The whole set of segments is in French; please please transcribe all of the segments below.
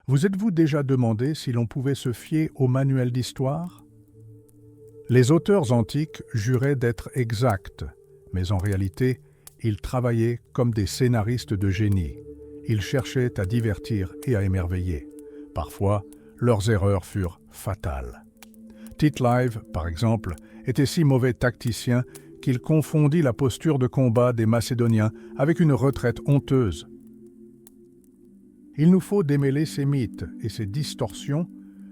Vous êtes-vous déjà demandé si l'on pouvait se fier aux manuels d'histoire? Les auteurs antiques juraient d'être exacts, mais en réalité, ils travaillaient comme des scénaristes de génie. Ils cherchaient à divertir et à émerveiller. Parfois, leurs erreurs furent fatales. Tite-Live, par exemple, était si mauvais tacticien qu'il confondit la posture de combat des Macédoniens avec une retraite honteuse. Il nous faut démêler ces mythes et ces distorsions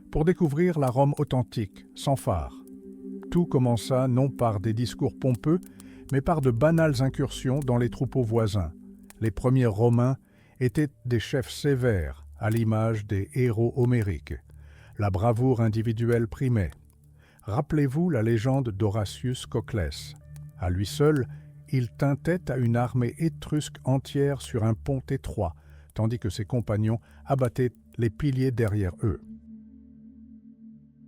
pour découvrir la Rome authentique, sans phare. Tout commença non par des discours pompeux, mais par de banales incursions dans les troupeaux voisins. Les premiers Romains étaient des chefs sévères, à l'image des héros homériques. La bravoure individuelle primait. Rappelez-vous la légende d'Horatius Coclès. À lui seul, il teintait à une armée étrusque entière sur un pont étroit, tandis que ses compagnons abattaient les piliers derrière eux.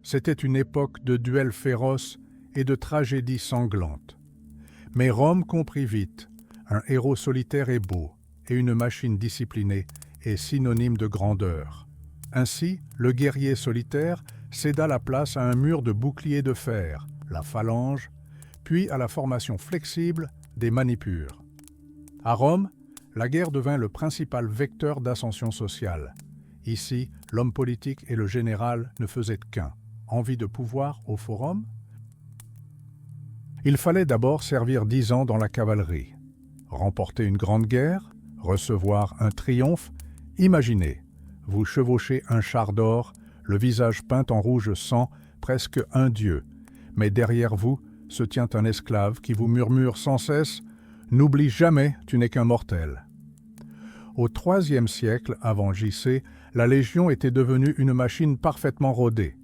C'était une époque de duels féroces et de tragédies sanglantes. Mais Rome comprit vite, un héros solitaire est beau, et une machine disciplinée est synonyme de grandeur. Ainsi, le guerrier solitaire céda la place à un mur de boucliers de fer, la phalange, puis à la formation flexible des manipures. À Rome, la guerre devint le principal vecteur d'ascension sociale. Ici, l'homme politique et le général ne faisaient qu'un. Envie de pouvoir au forum? Il fallait d'abord servir 10 ans dans la cavalerie. Remporter une grande guerre, recevoir un triomphe, imaginez, vous chevauchez un char d'or, le visage peint en rouge sang, presque un dieu, mais derrière vous se tient un esclave qui vous murmure sans cesse « N'oublie jamais, tu n'es qu'un mortel ». Au IIIe siècle avant JC, la Légion était devenue une machine parfaitement rodée.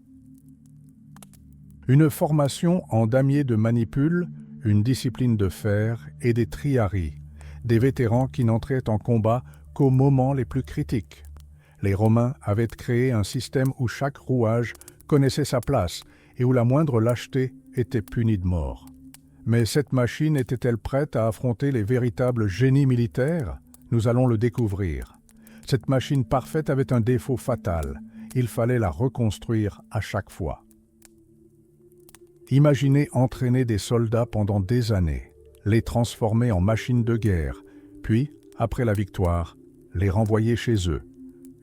Une formation en damier de manipule, une discipline de fer et des triarii, des vétérans qui n'entraient en combat qu'aux moments les plus critiques. Les Romains avaient créé un système où chaque rouage connaissait sa place et où la moindre lâcheté était punie de mort. Mais cette machine était-elle prête à affronter les véritables génies militaires? Nous allons le découvrir. Cette machine parfaite avait un défaut fatal. Il fallait la reconstruire à chaque fois. Imaginez entraîner des soldats pendant des années, les transformer en machines de guerre, puis, après la victoire, les renvoyer chez eux.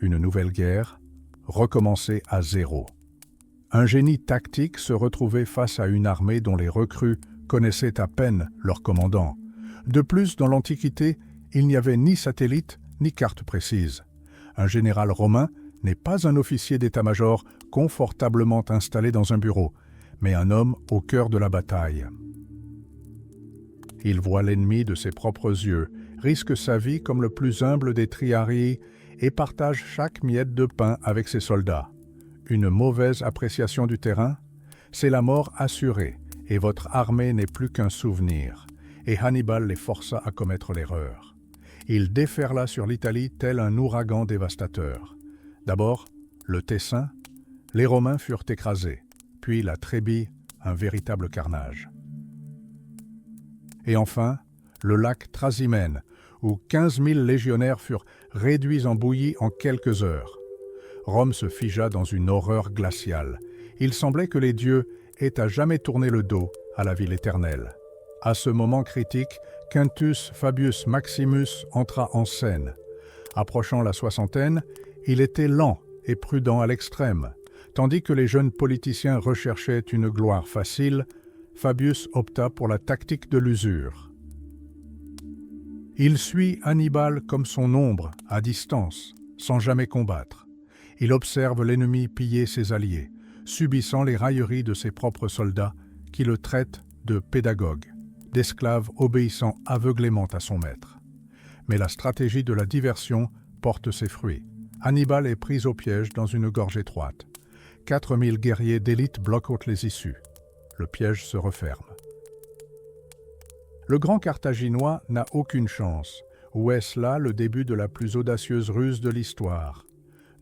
Une nouvelle guerre, recommencer à zéro. Un génie tactique se retrouvait face à une armée dont les recrues connaissaient à peine leur commandant. De plus, dans l'Antiquité, il n'y avait ni satellite ni carte précise. Un général romain n'est pas un officier d'état-major confortablement installé dans un bureau, mais un homme au cœur de la bataille. Il voit l'ennemi de ses propres yeux, risque sa vie comme le plus humble des triarii et partage chaque miette de pain avec ses soldats. Une mauvaise appréciation du terrain, c'est la mort assurée, et votre armée n'est plus qu'un souvenir. Et Hannibal les força à commettre l'erreur. Il déferla sur l'Italie tel un ouragan dévastateur. D'abord, le Tessin, les Romains furent écrasés, puis la Trébie, un véritable carnage. Et enfin, le lac Trasimène, où 15 000 légionnaires furent réduits en bouillie en quelques heures. Rome se figea dans une horreur glaciale. Il semblait que les dieux aient à jamais tourné le dos à la ville éternelle. À ce moment critique, Quintus Fabius Maximus entra en scène. Approchant la soixantaine, il était lent et prudent à l'extrême. Tandis que les jeunes politiciens recherchaient une gloire facile, Fabius opta pour la tactique de l'usure. Il suit Hannibal comme son ombre, à distance, sans jamais combattre. Il observe l'ennemi piller ses alliés, subissant les railleries de ses propres soldats qui le traitent de pédagogue, d'esclave obéissant aveuglément à son maître. Mais la stratégie de la diversion porte ses fruits. Hannibal est pris au piège dans une gorge étroite. 4000 guerriers d'élite bloquent les issues. Le piège se referme. Le grand Carthaginois n'a aucune chance. Ou est-ce là le début de la plus audacieuse ruse de l'histoire?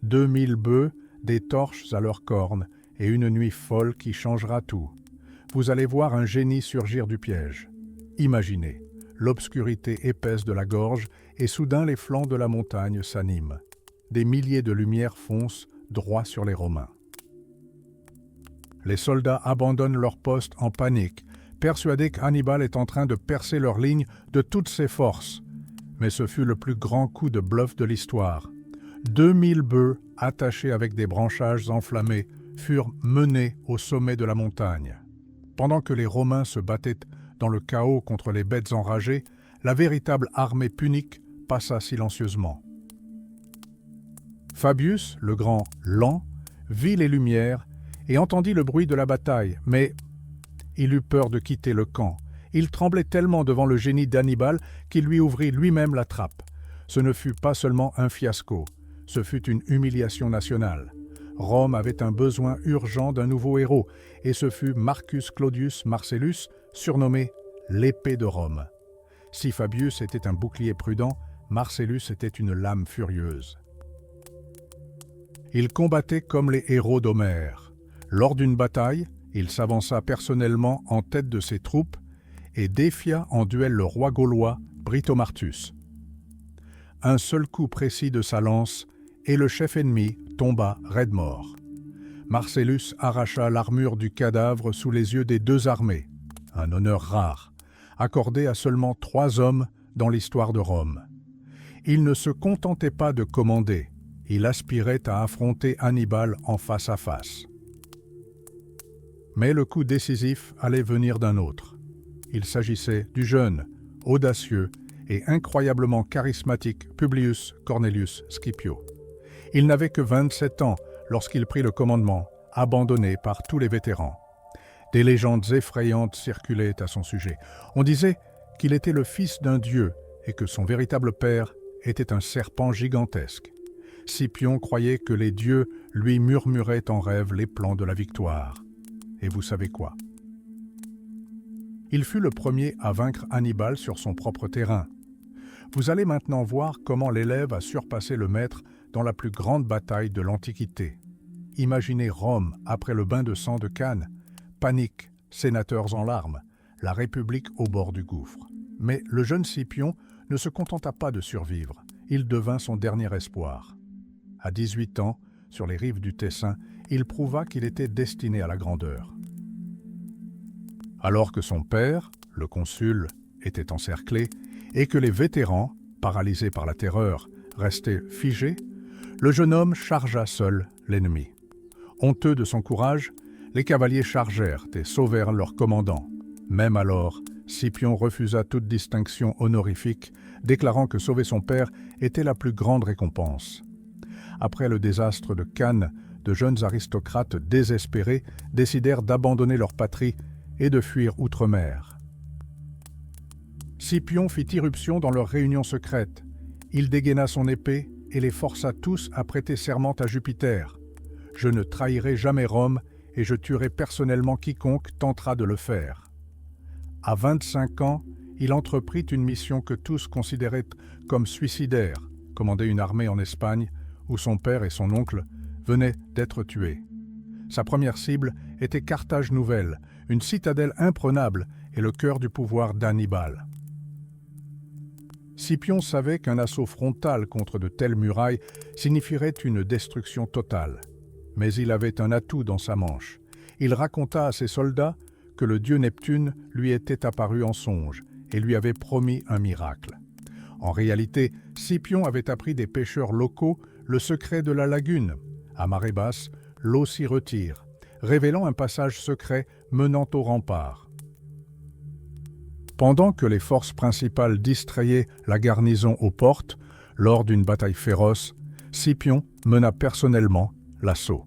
2000 bœufs, des torches à leurs cornes et une nuit folle qui changera tout. Vous allez voir un génie surgir du piège. Imaginez, l'obscurité épaisse de la gorge et soudain les flancs de la montagne s'animent. des milliers de lumières foncent droit sur les Romains. Les soldats abandonnent leur poste en panique, persuadés qu'Hannibal est en train de percer leur ligne de toutes ses forces. Mais ce fut le plus grand coup de bluff de l'histoire. 2000 bœufs, attachés avec des branchages enflammés, furent menés au sommet de la montagne. Pendant que les Romains se battaient dans le chaos contre les bêtes enragées, la véritable armée punique passa silencieusement. Fabius, le grand lent, vit les lumières et entendit le bruit de la bataille, mais il eut peur de quitter le camp. Il tremblait tellement devant le génie d'Hannibal qu'il lui ouvrit lui-même la trappe. Ce ne fut pas seulement un fiasco, ce fut une humiliation nationale. Rome avait un besoin urgent d'un nouveau héros, et ce fut Marcus Claudius Marcellus, surnommé l'épée de Rome. Si Fabius était un bouclier prudent, Marcellus était une lame furieuse. Il combattait comme les héros d'Homère. Lors d'une bataille, il s'avança personnellement en tête de ses troupes et défia en duel le roi gaulois Britomartus. Un seul coup précis de sa lance et le chef ennemi tomba raide mort. Marcellus arracha l'armure du cadavre sous les yeux des deux armées, un honneur rare, accordé à seulement 3 hommes dans l'histoire de Rome. Il ne se contentait pas de commander, il aspirait à affronter Hannibal en face à face. Mais le coup décisif allait venir d'un autre. Il s'agissait du jeune, audacieux et incroyablement charismatique Publius Cornelius Scipio. Il n'avait que 27 ans lorsqu'il prit le commandement, abandonné par tous les vétérans. Des légendes effrayantes circulaient à son sujet. On disait qu'il était le fils d'un dieu et que son véritable père était un serpent gigantesque. Scipion croyait que les dieux lui murmuraient en rêve les plans de la victoire. Et vous savez quoi? Il fut le premier à vaincre Hannibal sur son propre terrain. Vous allez maintenant voir comment l'élève a surpassé le maître dans la plus grande bataille de l'Antiquité. Imaginez Rome après le bain de sang de Cannes, panique, sénateurs en larmes, la République au bord du gouffre. Mais le jeune Scipion ne se contenta pas de survivre, il devint son dernier espoir. À 18 ans, sur les rives du Tessin, il prouva qu'il était destiné à la grandeur. Alors que son père, le consul, était encerclé et que les vétérans, paralysés par la terreur, restaient figés, le jeune homme chargea seul l'ennemi. Honteux de son courage, les cavaliers chargèrent et sauvèrent leur commandant. Même alors, Scipion refusa toute distinction honorifique, déclarant que sauver son père était la plus grande récompense. Après le désastre de Cannes, de jeunes aristocrates désespérés décidèrent d'abandonner leur patrie et de fuir outre-mer. Scipion fit irruption dans leur réunion secrète. Il dégaina son épée et les força tous à prêter serment à Jupiter. « Je ne trahirai jamais Rome et je tuerai personnellement quiconque tentera de le faire. » À 25 ans, il entreprit une mission que tous considéraient comme suicidaire, commander une armée en Espagne où son père et son oncle venaient d'être tués. Sa première cible était Carthage Nouvelle, une citadelle imprenable et le cœur du pouvoir d'Hannibal. Scipion savait qu'un assaut frontal contre de telles murailles signifierait une destruction totale. Mais il avait un atout dans sa manche. Il raconta à ses soldats que le dieu Neptune lui était apparu en songe et lui avait promis un miracle. En réalité, Scipion avait appris des pêcheurs locaux le secret de la lagune. À marée basse, l'eau s'y retire, révélant un passage secret menant au rempart. Pendant que les forces principales distrayaient la garnison aux portes, lors d'une bataille féroce, Scipion mena personnellement l'assaut.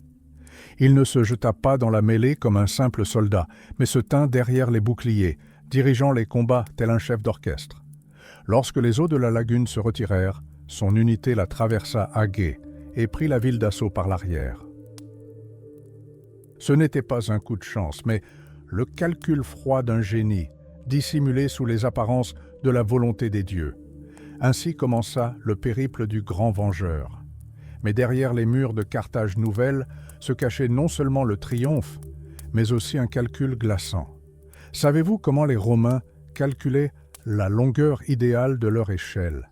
Il ne se jeta pas dans la mêlée comme un simple soldat, mais se tint derrière les boucliers, dirigeant les combats tel un chef d'orchestre. Lorsque les eaux de la lagune se retirèrent, son unité la traversa à gué et prit la ville d'assaut par l'arrière. Ce n'était pas un coup de chance, mais le calcul froid d'un génie, dissimulé sous les apparences de la volonté des dieux. Ainsi commença le périple du grand vengeur. Mais derrière les murs de Carthage Nouvelle se cachait non seulement le triomphe, mais aussi un calcul glaçant. Savez-vous comment les Romains calculaient la longueur idéale de leur échelle?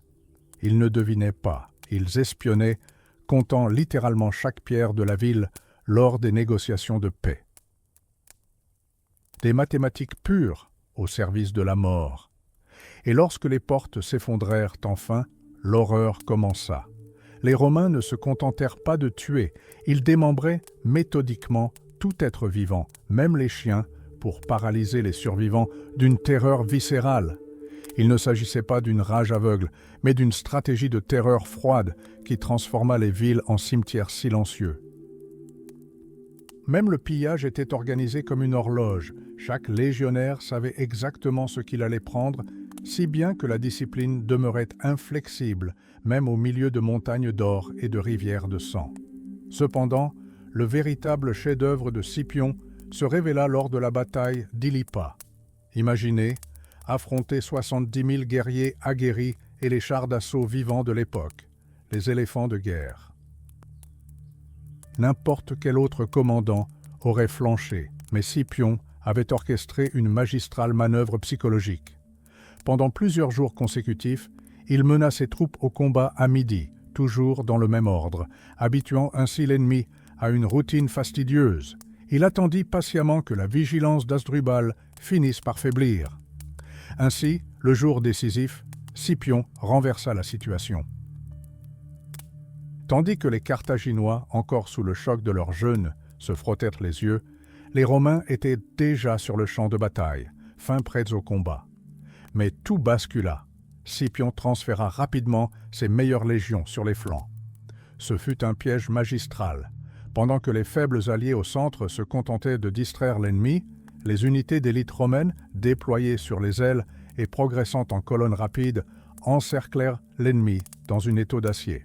Ils ne devinaient pas, ils espionnaient comptant littéralement chaque pierre de la ville lors des négociations de paix. Des mathématiques pures au service de la mort. Et lorsque les portes s'effondrèrent enfin, l'horreur commença. Les Romains ne se contentèrent pas de tuer, ils démembraient méthodiquement tout être vivant, même les chiens, pour paralyser les survivants d'une terreur viscérale. Il ne s'agissait pas d'une rage aveugle, mais d'une stratégie de terreur froide qui transforma les villes en cimetières silencieux. Même le pillage était organisé comme une horloge. Chaque légionnaire savait exactement ce qu'il allait prendre, si bien que la discipline demeurait inflexible, même au milieu de montagnes d'or et de rivières de sang. Cependant, le véritable chef-d'œuvre de Scipion se révéla lors de la bataille d'Ilipa. Imaginez, affronter 70 000 guerriers aguerris et les chars d'assaut vivants de l'époque, les éléphants de guerre. N'importe quel autre commandant aurait flanché, mais Scipion avait orchestré une magistrale manœuvre psychologique. Pendant plusieurs jours consécutifs, il mena ses troupes au combat à midi, toujours dans le même ordre, habituant ainsi l'ennemi à une routine fastidieuse. Il attendit patiemment que la vigilance d'Hasdrubal finisse par faiblir. Ainsi, le jour décisif, Scipion renversa la situation. Tandis que les Carthaginois, encore sous le choc de leur jeûne, se frottèrent les yeux, les Romains étaient déjà sur le champ de bataille, fin prêts au combat. Mais tout bascula. Scipion transféra rapidement ses meilleures légions sur les flancs. Ce fut un piège magistral. Pendant que les faibles alliés au centre se contentaient de distraire l'ennemi, les unités d'élite romaines, déployées sur les ailes et progressant en colonne rapide, encerclèrent l'ennemi dans une étau d'acier.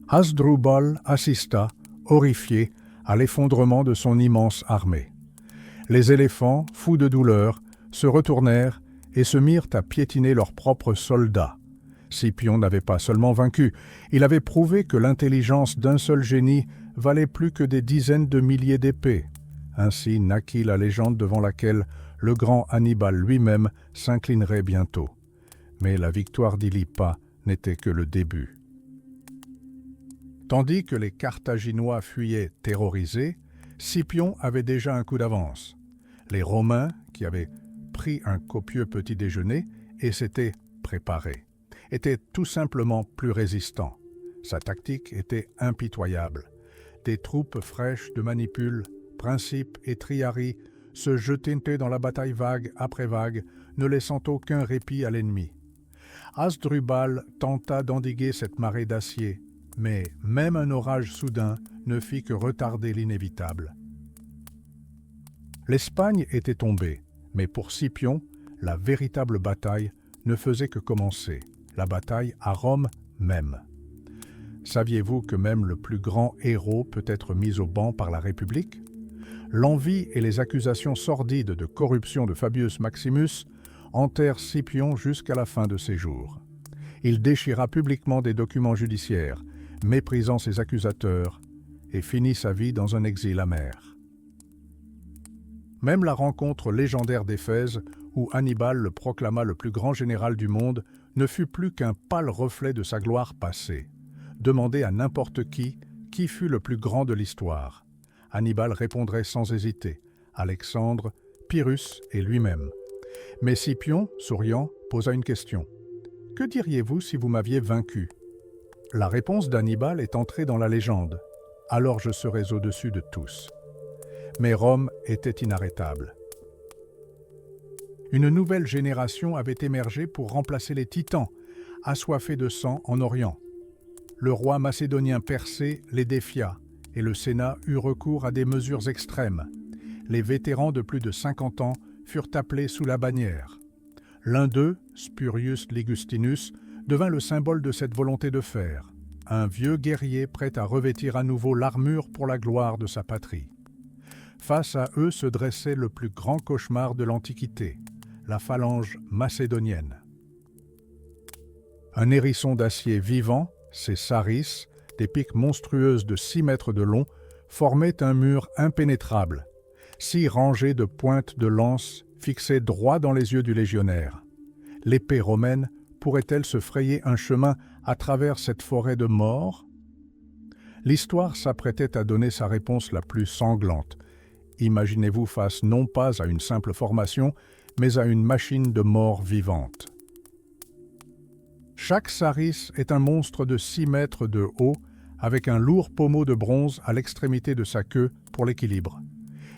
Hasdrubal assista, horrifié, à l'effondrement de son immense armée. Les éléphants, fous de douleur, se retournèrent et se mirent à piétiner leurs propres soldats. Scipion n'avait pas seulement vaincu, il avait prouvé que l'intelligence d'un seul génie valait plus que des dizaines de milliers d'épées. Ainsi naquit la légende devant laquelle le grand Hannibal lui-même s'inclinerait bientôt. Mais la victoire d'Ilipa n'était que le début. Tandis que les Carthaginois fuyaient terrorisés, Scipion avait déjà un coup d'avance. Les Romains, qui avaient pris un copieux petit déjeuner et s'étaient préparés, étaient tout simplement plus résistants. Sa tactique était impitoyable. Des troupes fraîches de Manipule, Principe et Triarie se jetaient dans la bataille vague après vague, ne laissant aucun répit à l'ennemi. Hasdrubal tenta d'endiguer cette marée d'acier, mais même un orage soudain ne fit que retarder l'inévitable. L'Espagne était tombée, mais pour Scipion, la véritable bataille ne faisait que commencer, la bataille à Rome même. Saviez-vous que même le plus grand héros peut être mis au ban par la République? L'envie et les accusations sordides de corruption de Fabius Maximus hantèrent Scipion jusqu'à la fin de ses jours. Il déchira publiquement des documents judiciaires, méprisant ses accusateurs, et finit sa vie dans un exil amer. Même la rencontre légendaire d'Éphèse, où Hannibal le proclama le plus grand général du monde, ne fut plus qu'un pâle reflet de sa gloire passée. Demandez à n'importe qui fut le plus grand de l'histoire. Hannibal répondrait sans hésiter, Alexandre, Pyrrhus et lui-même. Mais Scipion, souriant, posa une question. « Que diriez-vous si vous m'aviez vaincu ?» La réponse d'Hannibal est entrée dans la légende. « Alors je serais au-dessus de tous. » Mais Rome était inarrêtable. Une nouvelle génération avait émergé pour remplacer les titans, assoiffés de sang en Orient. Le roi macédonien Persée les défia, et le Sénat eut recours à des mesures extrêmes. Les vétérans de plus de 50 ans furent appelés sous la bannière. L'un d'eux, Spurius Ligustinus, devint le symbole de cette volonté de fer, un vieux guerrier prêt à revêtir à nouveau l'armure pour la gloire de sa patrie. Face à eux se dressait le plus grand cauchemar de l'Antiquité, la phalange macédonienne. Un hérisson d'acier vivant, ses saris, des piques monstrueuses de 6 mètres de long, formaient un mur impénétrable. 6 rangées de pointes de lance fixées droit dans les yeux du légionnaire. L'épée romaine pourrait-elle se frayer un chemin à travers cette forêt de mort? L'histoire s'apprêtait à donner sa réponse la plus sanglante. Imaginez-vous face non pas à une simple formation, mais à une machine de mort vivante. Chaque saris est un monstre de 6 mètres de haut, avec un lourd pommeau de bronze à l'extrémité de sa queue pour l'équilibre.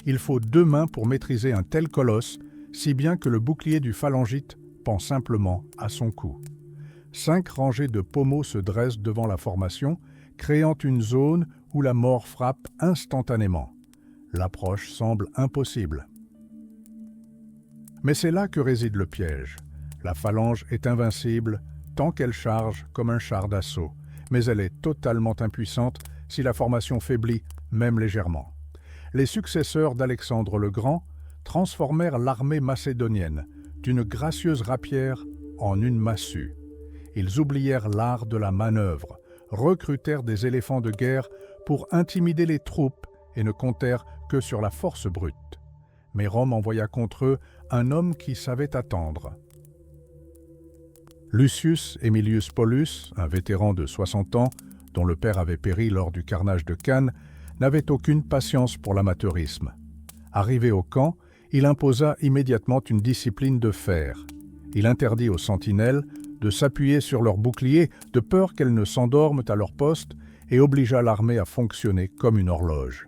Il faut 2 mains pour maîtriser un tel colosse, si bien que le bouclier du phalangite pend simplement à son cou. 5 rangées de pommeaux se dressent devant la formation, créant une zone où la mort frappe instantanément. L'approche semble impossible. Mais c'est là que réside le piège. La phalange est invincible tant qu'elle charge comme un char d'assaut, mais elle est totalement impuissante si la formation faiblit, même légèrement. Les successeurs d'Alexandre le Grand transformèrent l'armée macédonienne d'une gracieuse rapière en une massue. Ils oublièrent l'art de la manœuvre, recrutèrent des éléphants de guerre pour intimider les troupes et ne comptèrent que sur la force brute. Mais Rome envoya contre eux un homme qui savait attendre. Lucius Aemilius Paulus, un vétéran de 60 ans, dont le père avait péri lors du carnage de Cannes, n'avait aucune patience pour l'amateurisme. Arrivé au camp, il imposa immédiatement une discipline de fer. Il interdit aux sentinelles de s'appuyer sur leurs boucliers de peur qu'elles ne s'endorment à leur poste et obligea l'armée à fonctionner comme une horloge.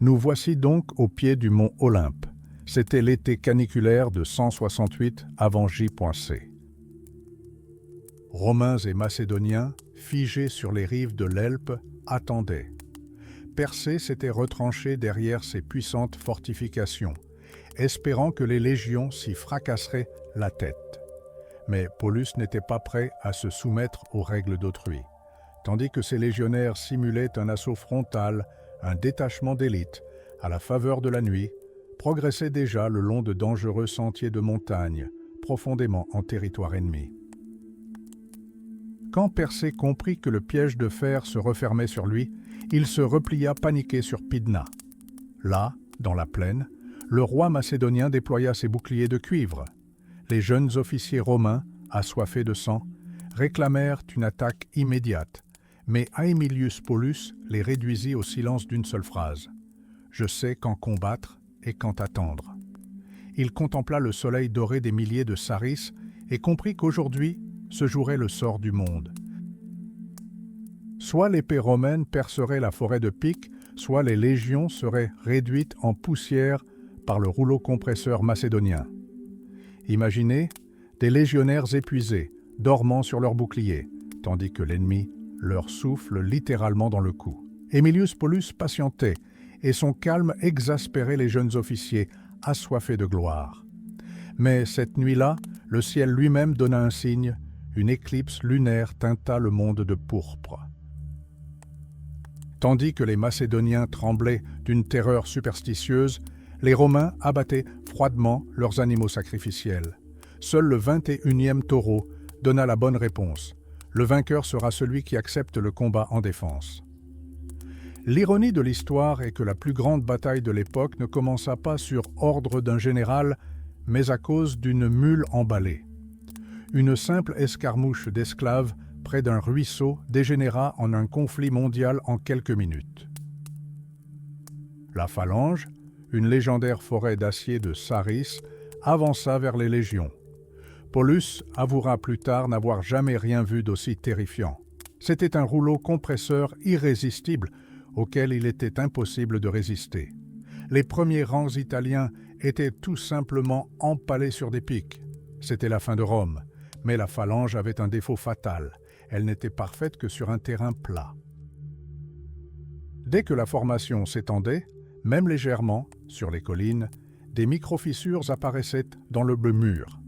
Nous voici donc au pied du mont Olympe. C'était l'été caniculaire de 168 avant J.C. Romains et Macédoniens, figés sur les rives de l'Elbe, attendaient. Persée s'était retranché derrière ses puissantes fortifications, espérant que les légions s'y fracasseraient la tête. Mais Paulus n'était pas prêt à se soumettre aux règles d'autrui. Tandis que ses légionnaires simulaient un assaut frontal, un détachement d'élite, à la faveur de la nuit, progressait déjà le long de dangereux sentiers de montagne, profondément en territoire ennemi. Quand Persée comprit que le piège de fer se refermait sur lui, il se replia paniqué sur Pydna. Là, dans la plaine, le roi macédonien déploya ses boucliers de cuivre. Les jeunes officiers romains, assoiffés de sang, réclamèrent une attaque immédiate, mais Aemilius Paulus les réduisit au silence d'une seule phrase. « Je sais quand combattre et quand attendre. » Il contempla le soleil doré des milliers de saris et comprit qu'aujourd'hui se jouerait le sort du monde. Soit l'épée romaine percerait la forêt de piques, soit les légions seraient réduites en poussière par le rouleau compresseur macédonien. Imaginez des légionnaires épuisés, dormant sur leurs boucliers, tandis que l'ennemi leur souffle littéralement dans le cou. Aemilius Paulus patientait, et son calme exaspérait les jeunes officiers, assoiffés de gloire. Mais cette nuit-là, le ciel lui-même donna un signe, une éclipse lunaire teinta le monde de pourpre. Tandis que les Macédoniens tremblaient d'une terreur superstitieuse, les Romains abattaient froidement leurs animaux sacrificiels. Seul le 21e taureau donna la bonne réponse. Le vainqueur sera celui qui accepte le combat en défense. L'ironie de l'histoire est que la plus grande bataille de l'époque ne commença pas sur ordre d'un général, mais à cause d'une mule emballée. Une simple escarmouche d'esclaves près d'un ruisseau dégénéra en un conflit mondial en quelques minutes. La phalange, une légendaire forêt d'acier de Saris, avança vers les légions. Paulus avouera plus tard n'avoir jamais rien vu d'aussi terrifiant. C'était un rouleau compresseur irrésistible auquel il était impossible de résister. Les premiers rangs italiens étaient tout simplement empalés sur des pics. C'était la fin de Rome, mais la phalange avait un défaut fatal. Elle n'était parfaite que sur un terrain plat. Dès que la formation s'étendait, même légèrement, sur les collines, des micro-fissures apparaissaient dans le mur.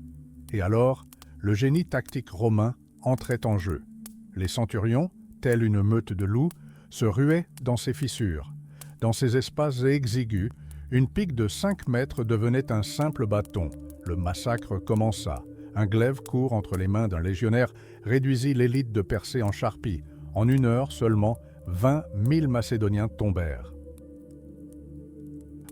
Et alors, le génie tactique romain entrait en jeu. Les centurions, tels une meute de loups, se ruaient dans ces fissures. Dans ces espaces exigus, une pique de 5 mètres devenait un simple bâton. Le massacre commença. Un glaive court entre les mains d'un légionnaire réduisit l'élite de Persée en charpie. En 1 heure seulement, 20 000 Macédoniens tombèrent.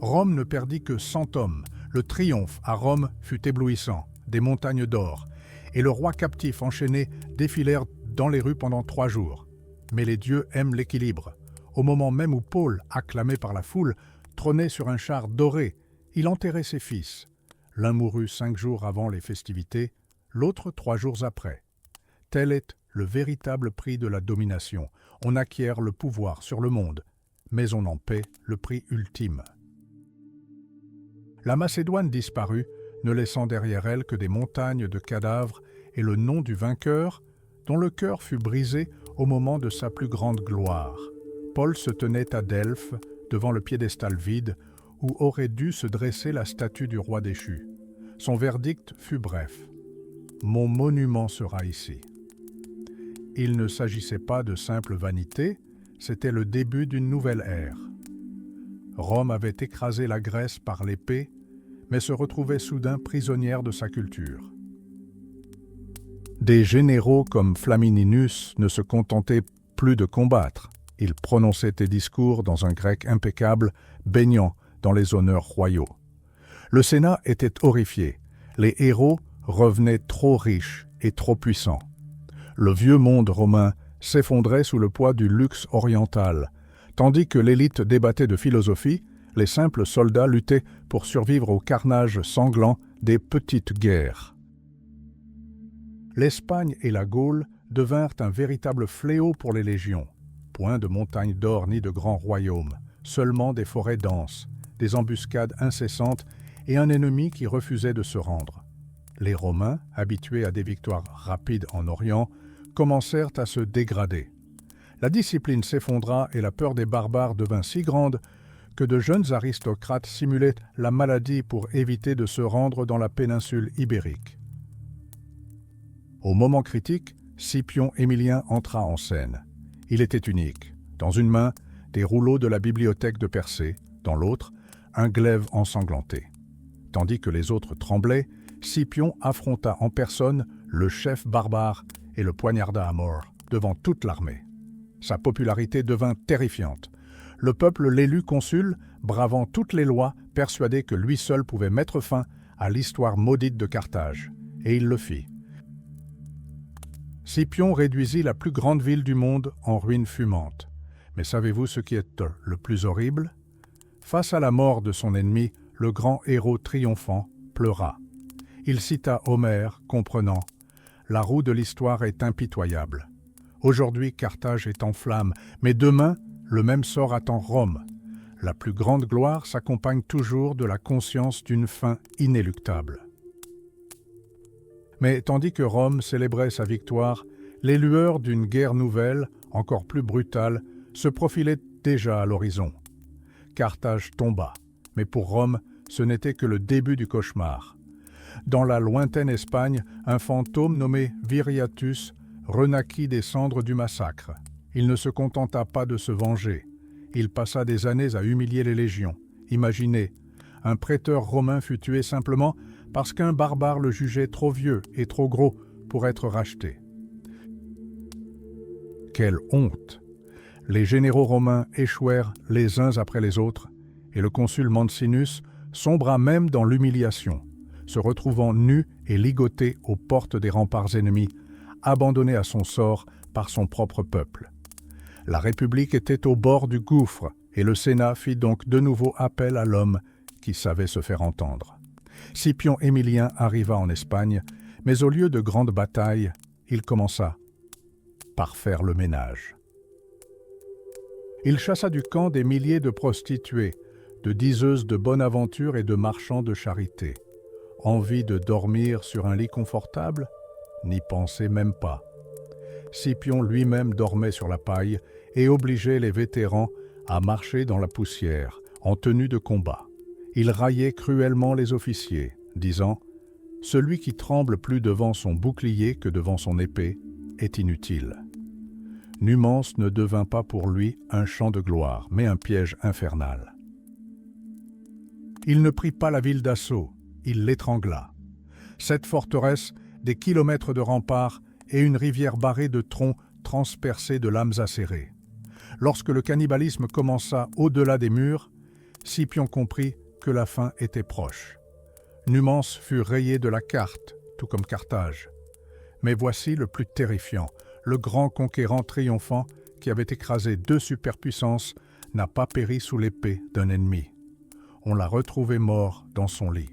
Rome ne perdit que 100 hommes. Le triomphe à Rome fut éblouissant, des montagnes d'or. et le roi captif enchaîné défilèrent dans les rues pendant 3 jours. Mais les dieux aiment l'équilibre. Au moment même où Paul, acclamé par la foule, trônait sur un char doré, il enterrait ses fils. L'un mourut 5 jours avant les festivités, l'autre 3 jours après. Tel est le véritable prix de la domination. On acquiert le pouvoir sur le monde, mais on en paie le prix ultime. La Macédoine disparut, ne laissant derrière elle que des montagnes de cadavres et le nom du vainqueur, dont le cœur fut brisé au moment de sa plus grande gloire. Paul se tenait à Delphes, devant le piédestal vide, où aurait dû se dresser la statue du roi déchu. Son verdict fut bref. « Mon monument sera ici ». Il ne s'agissait pas de simple vanité, c'était le début d'une nouvelle ère. Rome avait écrasé la Grèce par l'épée, mais se retrouvait soudain prisonnière de sa culture. Des généraux comme Flamininus ne se contentaient plus de combattre. Ils prononçaient des discours dans un grec impeccable, baignant dans les honneurs royaux. Le Sénat était horrifié. Les héros revenaient trop riches et trop puissants. Le vieux monde romain s'effondrait sous le poids du luxe oriental. Tandis que l'élite débattait de philosophie, les simples soldats luttaient pour survivre au carnage sanglant des petites guerres. L'Espagne et la Gaule devinrent un véritable fléau pour les légions. Point de montagnes d'or ni de grands royaumes, seulement des forêts denses, des embuscades incessantes et un ennemi qui refusait de se rendre. Les Romains, habitués à des victoires rapides en Orient, commencèrent à se dégrader. La discipline s'effondra et la peur des barbares devint si grande que de jeunes aristocrates simulaient la maladie pour éviter de se rendre dans la péninsule ibérique. Au moment critique, Scipion Émilien entra en scène. Il était unique. Dans une main, des rouleaux de la bibliothèque de Persée, dans l'autre, un glaive ensanglanté. Tandis que les autres tremblaient, Scipion affronta en personne le chef barbare et le poignarda à mort devant toute l'armée. Sa popularité devint terrifiante. Le peuple l'élut consul, bravant toutes les lois, persuadé que lui seul pouvait mettre fin à l'histoire maudite de Carthage. Et il le fit. Scipion réduisit la plus grande ville du monde en ruines fumantes. Mais savez-vous ce qui est le plus horrible? Face à la mort de son ennemi, le grand héros triomphant pleura. Il cita Homère, comprenant « La roue de l'histoire est impitoyable. Aujourd'hui, Carthage est en flammes, mais demain, le même sort attend Rome. La plus grande gloire s'accompagne toujours de la conscience d'une fin inéluctable. » Mais tandis que Rome célébrait sa victoire, les lueurs d'une guerre nouvelle, encore plus brutale, se profilaient déjà à l'horizon. Carthage tomba, mais pour Rome, ce n'était que le début du cauchemar. Dans la lointaine Espagne, un fantôme nommé Viriatus renaquit des cendres du massacre. Il ne se contenta pas de se venger. Il passa des années à humilier les légions. Imaginez, un prêteur romain fut tué simplement parce qu'un barbare le jugeait trop vieux et trop gros pour être racheté. Quelle honte! Les généraux romains échouèrent les uns après les autres, et le consul Mancinus sombra même dans l'humiliation, se retrouvant nu et ligoté aux portes des remparts ennemis, abandonné à son sort par son propre peuple. La République était au bord du gouffre, et le Sénat fit donc de nouveau appel à l'homme qui savait se faire entendre. Scipion Émilien arriva en Espagne, mais au lieu de grandes batailles, il commença par faire le ménage. Il chassa du camp des milliers de prostituées, de diseuses de bonne aventure et de marchands de charité. Envie de dormir sur un lit confortable? N'y pensez même pas. Scipion lui-même dormait sur la paille et obligeait les vétérans à marcher dans la poussière, en tenue de combat. Il raillait cruellement les officiers, disant « Celui qui tremble plus devant son bouclier que devant son épée est inutile. » Numance ne devint pas pour lui un champ de gloire, mais un piège infernal. Il ne prit pas la ville d'assaut, il l'étrangla. Cette forteresse, des kilomètres de remparts et une rivière barrée de troncs transpercés de lames acérées. Lorsque le cannibalisme commença au-delà des murs, Scipion comprit que la fin était proche. Numance fut rayée de la carte, tout comme Carthage. Mais voici le plus terrifiant. Le grand conquérant triomphant qui avait écrasé 2 superpuissances n'a pas péri sous l'épée d'un ennemi. On l'a retrouvé mort dans son lit.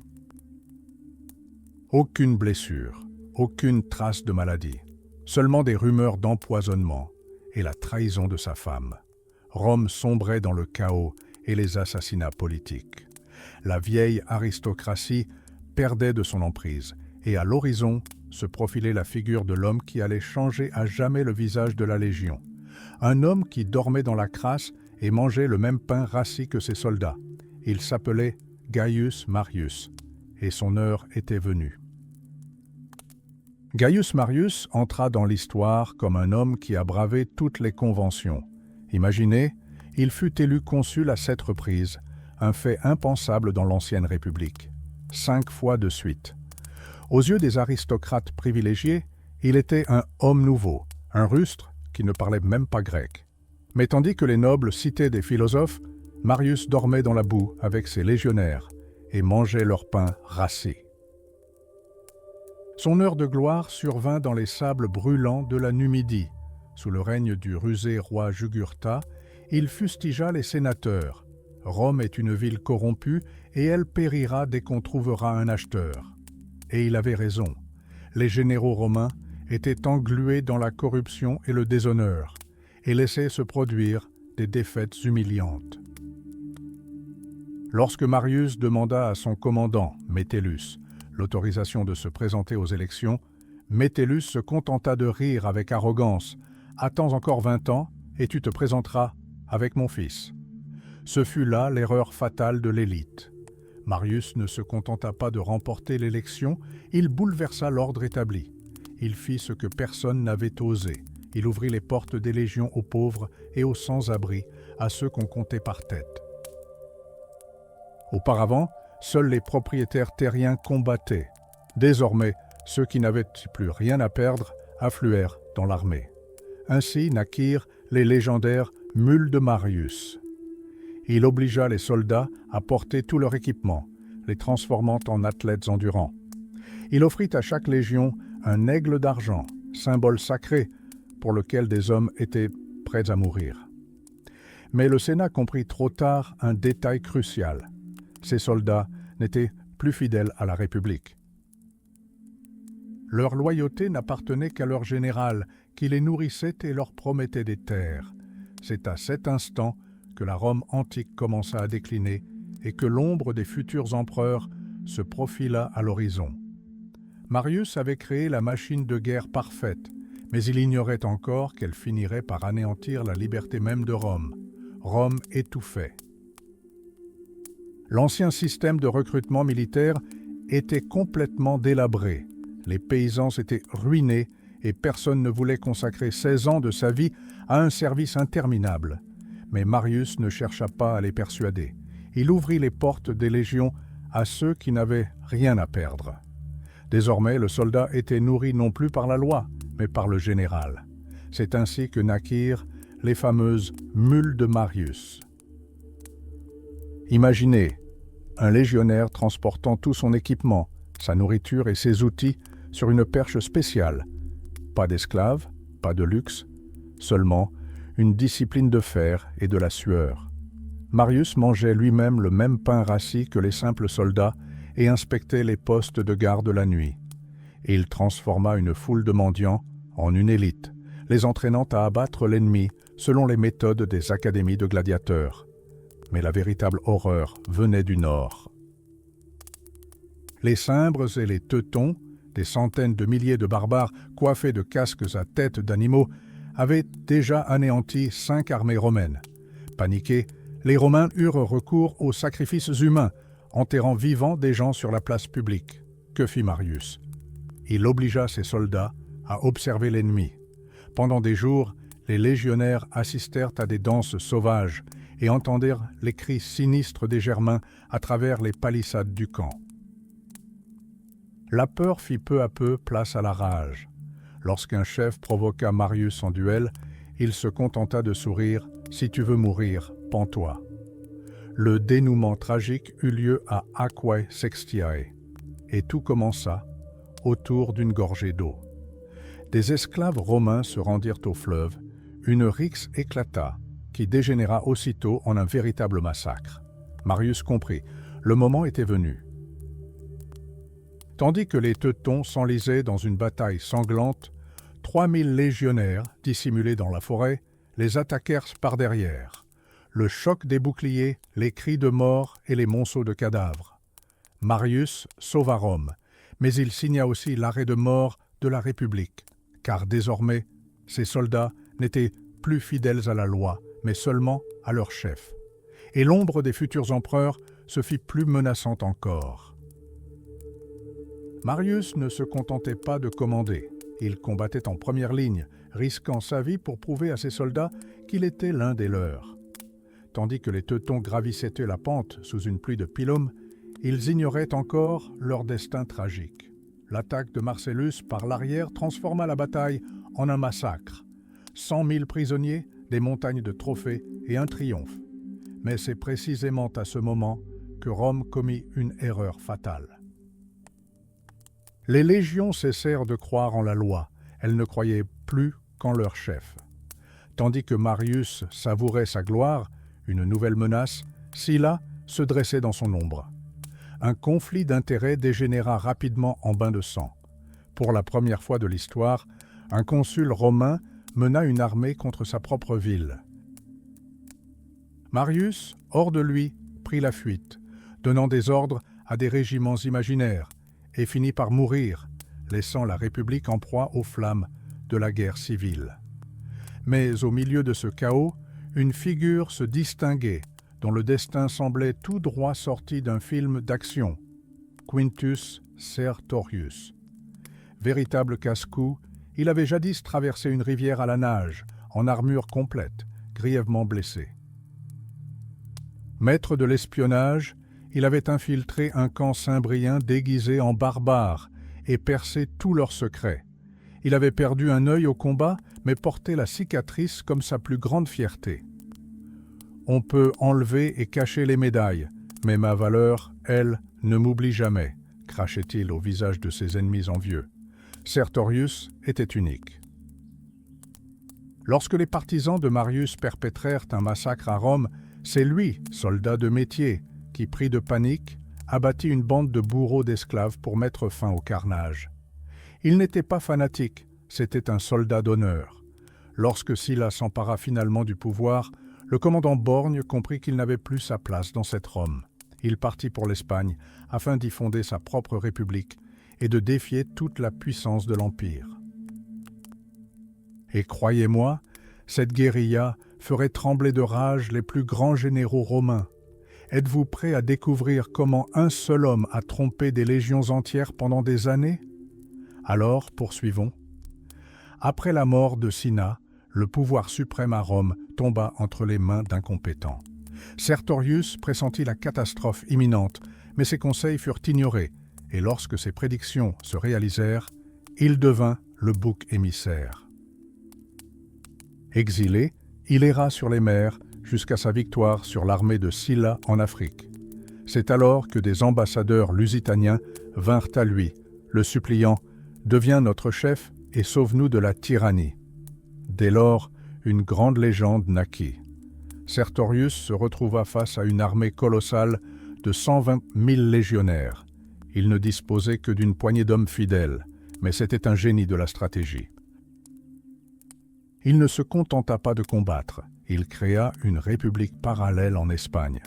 Aucune blessure, aucune trace de maladie, seulement des rumeurs d'empoisonnement et la trahison de sa femme. Rome sombrait dans le chaos et les assassinats politiques. La vieille aristocratie perdait de son emprise et à l'horizon se profilait la figure de l'homme qui allait changer à jamais le visage de la Légion. Un homme qui dormait dans la crasse et mangeait le même pain rassis que ses soldats. Il s'appelait Gaius Marius, et son heure était venue. Gaius Marius entra dans l'histoire comme un homme qui a bravé toutes les conventions. Imaginez, il fut élu consul à 7 reprises, un fait impensable dans l'ancienne République. 5 fois de suite. Aux yeux des aristocrates privilégiés, il était un homme nouveau, un rustre qui ne parlait même pas grec. Mais tandis que les nobles citaient des philosophes, Marius dormait dans la boue avec ses légionnaires et mangeait leur pain rassis. Son heure de gloire survint dans les sables brûlants de la Numidie. Sous le règne du rusé roi Jugurtha, il fustigea les sénateurs. Rome est une ville corrompue et elle périra dès qu'on trouvera un acheteur. Et il avait raison. Les généraux romains étaient englués dans la corruption et le déshonneur, et laissaient se produire des défaites humiliantes. Lorsque Marius demanda à son commandant, Métellus, l'autorisation de se présenter aux élections, Métellus se contenta de rire avec arrogance. « Attends encore 20 ans, et tu te présenteras avec mon fils. » Ce fut là l'erreur fatale de l'élite. Marius ne se contenta pas de remporter l'élection, il bouleversa l'ordre établi. Il fit ce que personne n'avait osé. Il ouvrit les portes des légions aux pauvres et aux sans-abri, à ceux qu'on comptait par tête. Auparavant, seuls les propriétaires terriens combattaient. Désormais, ceux qui n'avaient plus rien à perdre affluèrent dans l'armée. Ainsi naquirent les légendaires mules de Marius. Il obligea les soldats à porter tout leur équipement, les transformant en athlètes endurants. Il offrit à chaque légion un aigle d'argent, symbole sacré pour lequel des hommes étaient prêts à mourir. Mais le Sénat comprit trop tard un détail crucial. Ces soldats n'étaient plus fidèles à la République. Leur loyauté n'appartenait qu'à leur général, qui les nourrissait et leur promettait des terres. C'est à cet instant que la Rome antique commença à décliner et que l'ombre des futurs empereurs se profila à l'horizon. Marius avait créé la machine de guerre parfaite, mais il ignorait encore qu'elle finirait par anéantir la liberté même de Rome. Rome étouffait. L'ancien système de recrutement militaire était complètement délabré. Les paysans s'étaient ruinés et personne ne voulait consacrer 16 ans de sa vie à un service interminable. Mais Marius ne chercha pas à les persuader. Il ouvrit les portes des légions à ceux qui n'avaient rien à perdre. Désormais, le soldat était nourri non plus par la loi, mais par le général. C'est ainsi que naquirent les fameuses mules de Marius. Imaginez un légionnaire transportant tout son équipement, sa nourriture et ses outils sur une perche spéciale. Pas d'esclaves, pas de luxe, seulement une discipline de fer et de la sueur. Marius mangeait lui-même le même pain rassis que les simples soldats et inspectait les postes de garde la nuit. Il transforma une foule de mendiants en une élite, les entraînant à abattre l'ennemi selon les méthodes des académies de gladiateurs. Mais la véritable horreur venait du nord. Les Cimbres et les Teutons, des centaines de milliers de barbares coiffés de casques à tête d'animaux, avaient déjà anéanti 5 armées romaines. Paniqués, les Romains eurent recours aux sacrifices humains, enterrant vivants des gens sur la place publique. Que fit Marius? Il obligea ses soldats à observer l'ennemi. Pendant des jours, les légionnaires assistèrent à des danses sauvages et entendirent les cris sinistres des Germains à travers les palissades du camp. La peur fit peu à peu place à la rage. Lorsqu'un chef provoqua Marius en duel, il se contenta de sourire « Si tu veux mourir, pends-toi ». Le dénouement tragique eut lieu à Aquae Sextiae, et tout commença autour d'une gorgée d'eau. des esclaves romains se rendirent au fleuve, une rixe éclata, qui dégénéra aussitôt en un véritable massacre. Marius comprit, le moment était venu. Tandis que les Teutons s'enlisaient dans une bataille sanglante, 3000 légionnaires, dissimulés dans la forêt, les attaquèrent par derrière. Le choc des boucliers, les cris de mort et les monceaux de cadavres. Marius sauva Rome, mais il signa aussi l'arrêt de mort de la République, car désormais, ses soldats n'étaient plus fidèles à la loi, mais seulement à leur chef. Et l'ombre des futurs empereurs se fit plus menaçante encore. Marius ne se contentait pas de commander. Il combattait en première ligne, risquant sa vie pour prouver à ses soldats qu'il était l'un des leurs. Tandis que les Teutons gravissaient la pente sous une pluie de pilum, ils ignoraient encore leur destin tragique. L'attaque de Marcellus par l'arrière transforma la bataille en un massacre. 100 000 prisonniers, des montagnes de trophées et un triomphe. Mais c'est précisément à ce moment que Rome commit une erreur fatale. Les légions cessèrent de croire en la loi, elles ne croyaient plus qu'en leur chef. Tandis que Marius savourait sa gloire, une nouvelle menace, Sylla se dressait dans son ombre. Un conflit d'intérêts dégénéra rapidement en bain de sang. Pour la première fois de l'histoire, un consul romain mena une armée contre sa propre ville. Marius, hors de lui, prit la fuite, donnant des ordres à des régiments imaginaires, et finit par mourir, laissant la République en proie aux flammes de la guerre civile. Mais au milieu de ce chaos, une figure se distinguait, dont le destin semblait tout droit sorti d'un film d'action, Quintus Sertorius. Véritable casse-cou, il avait jadis traversé une rivière à la nage, en armure complète, grièvement blessé. Maître de l'espionnage, il avait infiltré un camp cimbrien déguisé en barbare et percé tous leurs secrets. Il avait perdu un œil au combat, mais portait la cicatrice comme sa plus grande fierté. On peut enlever et cacher les médailles, mais ma valeur, elle, ne m'oublie jamais, crachait-il au visage de ses ennemis envieux. Sertorius était unique. Lorsque les partisans de Marius perpétrèrent un massacre à Rome, c'est lui, soldat de métier, qui, pris de panique, abattit une bande de bourreaux d'esclaves pour mettre fin au carnage. Il n'était pas fanatique, c'était un soldat d'honneur. Lorsque Sylla s'empara finalement du pouvoir, le commandant Borgne comprit qu'il n'avait plus sa place dans cette Rome. Il partit pour l'Espagne afin d'y fonder sa propre république et de défier toute la puissance de l'Empire. Et croyez-moi, cette guérilla ferait trembler de rage les plus grands généraux romains. Êtes-vous prêt à découvrir comment un seul homme a trompé des légions entières pendant des années? Alors, poursuivons. Après la mort de Cinna, le pouvoir suprême à Rome tomba entre les mains d'incompétents. Sertorius pressentit la catastrophe imminente, mais ses conseils furent ignorés, et lorsque ses prédictions se réalisèrent, il devint le bouc émissaire. Exilé, il erra sur les mers jusqu'à sa victoire sur l'armée de Sylla en Afrique. C'est alors que des ambassadeurs lusitaniens vinrent à lui, le suppliant « Deviens notre chef et sauve-nous de la tyrannie ». Dès lors, une grande légende naquit. Sertorius se retrouva face à une armée colossale de 120 000 légionnaires. Il ne disposait que d'une poignée d'hommes fidèles, mais c'était un génie de la stratégie. Il ne se contenta pas de combattre, il créa une république parallèle en Espagne.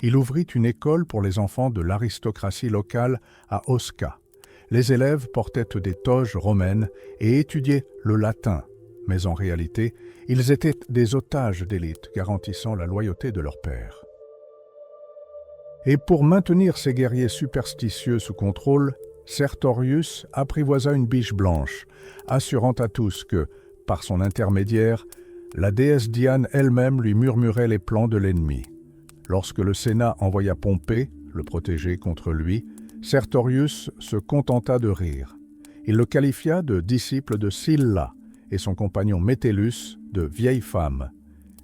Il ouvrit une école pour les enfants de l'aristocratie locale à Osca. Les élèves portaient des toges romaines et étudiaient le latin, mais en réalité, ils étaient des otages d'élite garantissant la loyauté de leur père. Et pour maintenir ces guerriers superstitieux sous contrôle, Sertorius apprivoisa une biche blanche, assurant à tous que, par son intermédiaire, la déesse Diane elle-même lui murmurait les plans de l'ennemi. Lorsque le Sénat envoya Pompée, le protéger contre lui, Sertorius se contenta de rire. Il le qualifia de disciple de Sylla et son compagnon Métellus de vieille femme,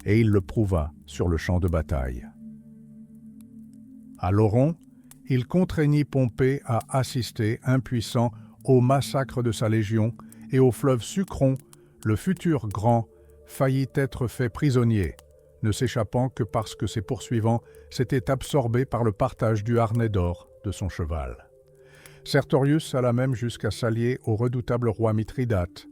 et il le prouva sur le champ de bataille. À Lauron, il contraignit Pompée à assister, impuissant, au massacre de sa légion et au fleuve Sucron, le futur grand faillit être fait prisonnier, ne s'échappant que parce que ses poursuivants s'étaient absorbés par le partage du harnais d'or de son cheval. Sertorius alla même jusqu'à s'allier au redoutable roi Mithridate,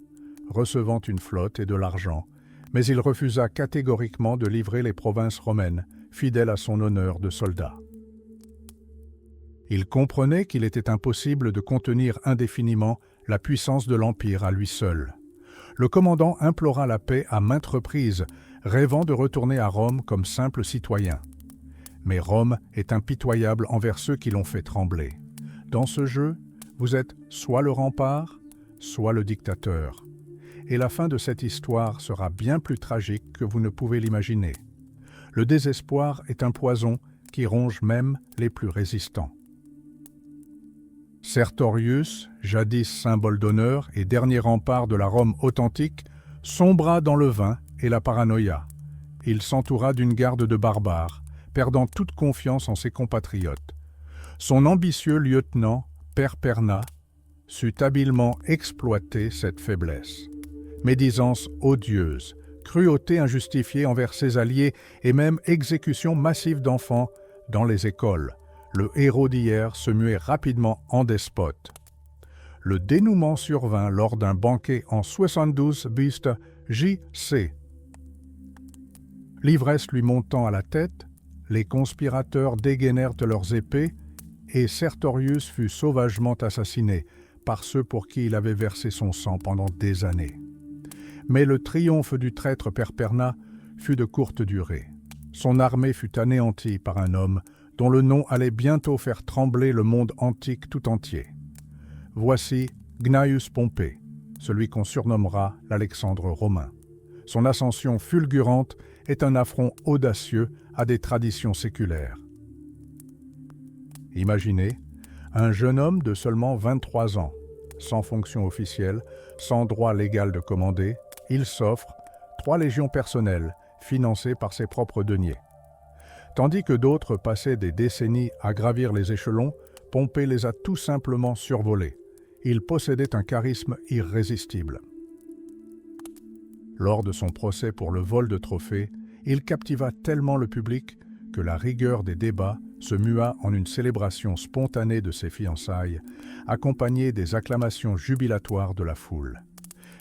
recevant une flotte et de l'argent, mais il refusa catégoriquement de livrer les provinces romaines, fidèle à son honneur de soldat. Il comprenait qu'il était impossible de contenir indéfiniment la puissance de l'Empire à lui seul. Le commandant implora la paix à maintes reprises, rêvant de retourner à Rome comme simple citoyen. Mais Rome est impitoyable envers ceux qui l'ont fait trembler. Dans ce jeu, vous êtes soit le rempart, soit le dictateur. Et la fin de cette histoire sera bien plus tragique que vous ne pouvez l'imaginer. Le désespoir est un poison qui ronge même les plus résistants. Sertorius, jadis symbole d'honneur et dernier rempart de la Rome authentique, sombra dans le vin et la paranoïa. Il s'entoura d'une garde de barbares, perdant toute confiance en ses compatriotes. Son ambitieux lieutenant, Perperna, sut habilement exploiter cette faiblesse. Médisance odieuse, cruauté injustifiée envers ses alliés et même exécution massive d'enfants dans les écoles. Le héros d'hier se muait rapidement en despote. Le dénouement survint lors d'un banquet en 72 Buste J.C. L'ivresse lui montant à la tête, les conspirateurs dégainèrent leurs épées et Sertorius fut sauvagement assassiné par ceux pour qui il avait versé son sang pendant des années. Mais le triomphe du traître Perperna fut de courte durée. Son armée fut anéantie par un homme dont le nom allait bientôt faire trembler le monde antique tout entier. Voici Gnaeus Pompée, celui qu'on surnommera l'Alexandre romain. Son ascension fulgurante est un affront audacieux à des traditions séculaires. Imaginez, un jeune homme de seulement 23 ans, sans fonction officielle, sans droit légal de commander, il s'offre 3 légions personnelles, financées par ses propres deniers. Tandis que d'autres passaient des décennies à gravir les échelons, Pompée les a tout simplement survolés. Il possédait un charisme irrésistible. Lors de son procès pour le vol de trophées, il captiva tellement le public que la rigueur des débats se mua en une célébration spontanée de ses fiançailles, accompagnée des acclamations jubilatoires de la foule.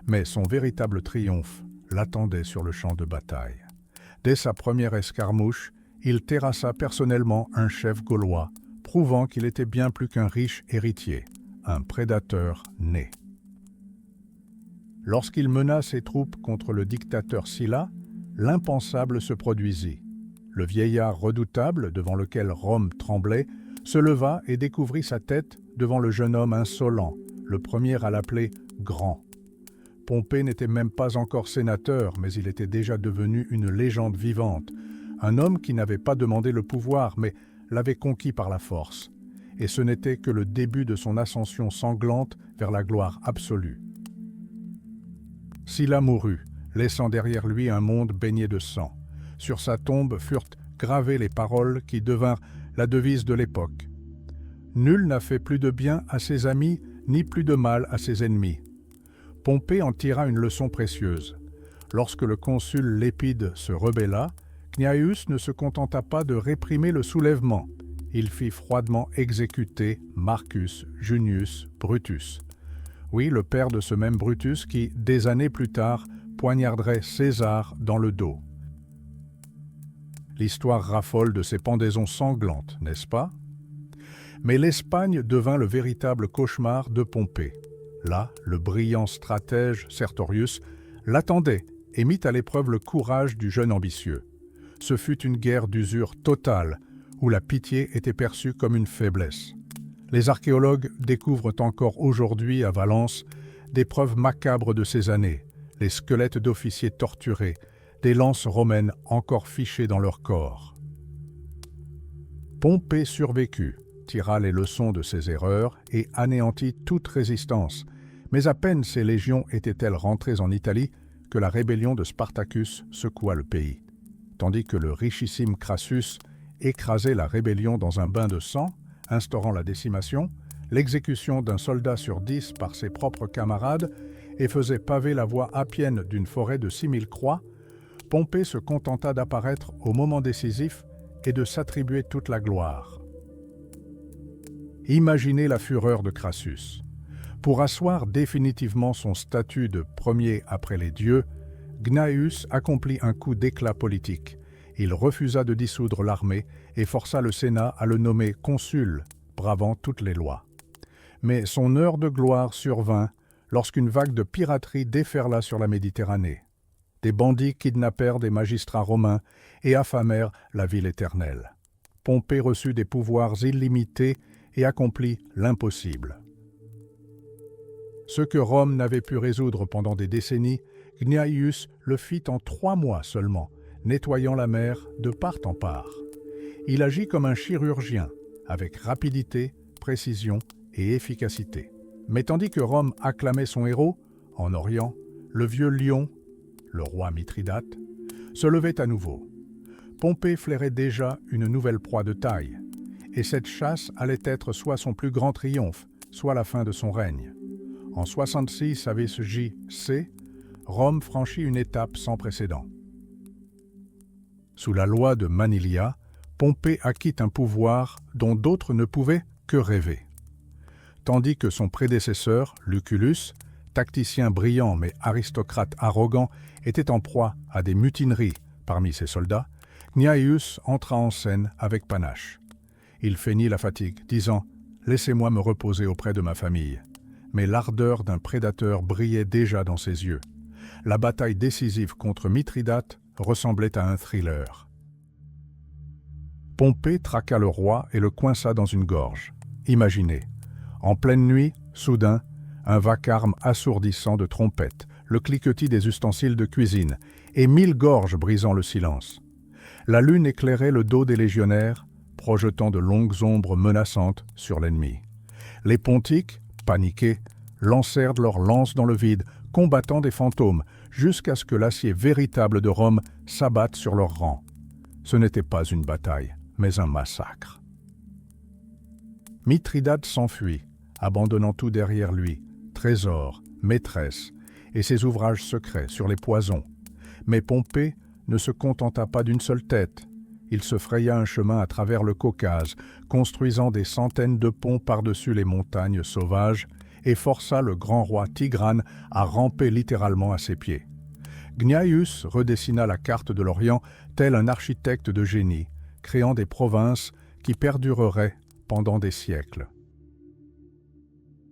Mais son véritable triomphe l'attendait sur le champ de bataille. Dès sa première escarmouche, il terrassa personnellement un chef gaulois, prouvant qu'il était bien plus qu'un riche héritier, un prédateur né. Lorsqu'il mena ses troupes contre le dictateur Sylla, l'impensable se produisit. Le vieillard redoutable, devant lequel Rome tremblait, se leva et découvrit sa tête devant le jeune homme insolent, le premier à l'appeler « grand ». Pompée n'était même pas encore sénateur, mais il était déjà devenu une légende vivante, un homme qui n'avait pas demandé le pouvoir, mais l'avait conquis par la force. Et ce n'était que le début de son ascension sanglante vers la gloire absolue. Sylla mourut, laissant derrière lui un monde baigné de sang. Sur sa tombe furent gravées les paroles qui devinrent la devise de l'époque. « Nul n'a fait plus de bien à ses amis, ni plus de mal à ses ennemis. » Pompée en tira une leçon précieuse. Lorsque le consul Lépide se rebella, Gnaeus ne se contenta pas de réprimer le soulèvement. Il fit froidement exécuter Marcus Junius Brutus. Oui, le père de ce même Brutus qui, des années plus tard, poignarderait César dans le dos. L'histoire raffole de ces pendaisons sanglantes, n'est-ce pas? Mais l'Espagne devint le véritable cauchemar de Pompée. Là, le brillant stratège Sertorius l'attendait et mit à l'épreuve le courage du jeune ambitieux. Ce fut une guerre d'usure totale, où la pitié était perçue comme une faiblesse. Les archéologues découvrent encore aujourd'hui à Valence des preuves macabres de ces années, les squelettes d'officiers torturés, des lances romaines encore fichées dans leur corps. Pompée survécut, tira les leçons de ses erreurs et anéantit toute résistance, mais à peine ces légions étaient-elles rentrées en Italie que la rébellion de Spartacus secoua le pays. Tandis que le richissime Crassus écrasait la rébellion dans un bain de sang, instaurant la décimation, l'exécution d'un soldat sur 10 par ses propres camarades et faisait paver la voie appienne d'une forêt de 6000 croix, Pompée se contenta d'apparaître au moment décisif et de s'attribuer toute la gloire. Imaginez la fureur de Crassus. Pour asseoir définitivement son statut de premier après les dieux, Gnaeus accomplit un coup d'éclat politique. Il refusa de dissoudre l'armée et força le Sénat à le nommer consul, bravant toutes les lois. Mais son heure de gloire survint lorsqu'une vague de piraterie déferla sur la Méditerranée. Des bandits kidnappèrent des magistrats romains et affamèrent la ville éternelle. Pompée reçut des pouvoirs illimités et accomplit l'impossible. Ce que Rome n'avait pu résoudre pendant des décennies, Gnaeus le fit en 3 mois seulement, nettoyant la mer de part en part. Il agit comme un chirurgien, avec rapidité, précision et efficacité. Mais tandis que Rome acclamait son héros, en Orient, le vieux lion, le roi Mithridate, se levait à nouveau. Pompée flairait déjà une nouvelle proie de taille, et cette chasse allait être soit son plus grand triomphe, soit la fin de son règne. En 66 AVJ C, Rome franchit une étape sans précédent. Sous la loi de Manilia, Pompée acquit un pouvoir dont d'autres ne pouvaient que rêver. Tandis que son prédécesseur, Lucullus, tacticien brillant mais aristocrate arrogant, était en proie à des mutineries parmi ses soldats, Gnaeus entra en scène avec panache. Il feignit la fatigue, disant « Laissez-moi me reposer auprès de ma famille ». Mais l'ardeur d'un prédateur brillait déjà dans ses yeux. La bataille décisive contre Mithridate ressemblait à un thriller. Pompée traqua le roi et le coinça dans une gorge. Imaginez, en pleine nuit, soudain, un vacarme assourdissant de trompettes, le cliquetis des ustensiles de cuisine et 1000 gorges brisant le silence. La lune éclairait le dos des légionnaires, projetant de longues ombres menaçantes sur l'ennemi. Les pontiques, paniqués, lancèrent leurs lances dans le vide, combattant des fantômes, jusqu'à ce que l'acier véritable de Rome s'abatte sur leurs rangs. Ce n'était pas une bataille, mais un massacre. Mithridate s'enfuit, abandonnant tout derrière lui, trésors, maîtresses et ses ouvrages secrets sur les poisons. Mais Pompée ne se contenta pas d'une seule tête. Il se fraya un chemin à travers le Caucase, construisant des centaines de ponts par-dessus les montagnes sauvages, et força le grand roi Tigrane à ramper littéralement à ses pieds. Gnaeus redessina la carte de l'Orient tel un architecte de génie, créant des provinces qui perdureraient pendant des siècles.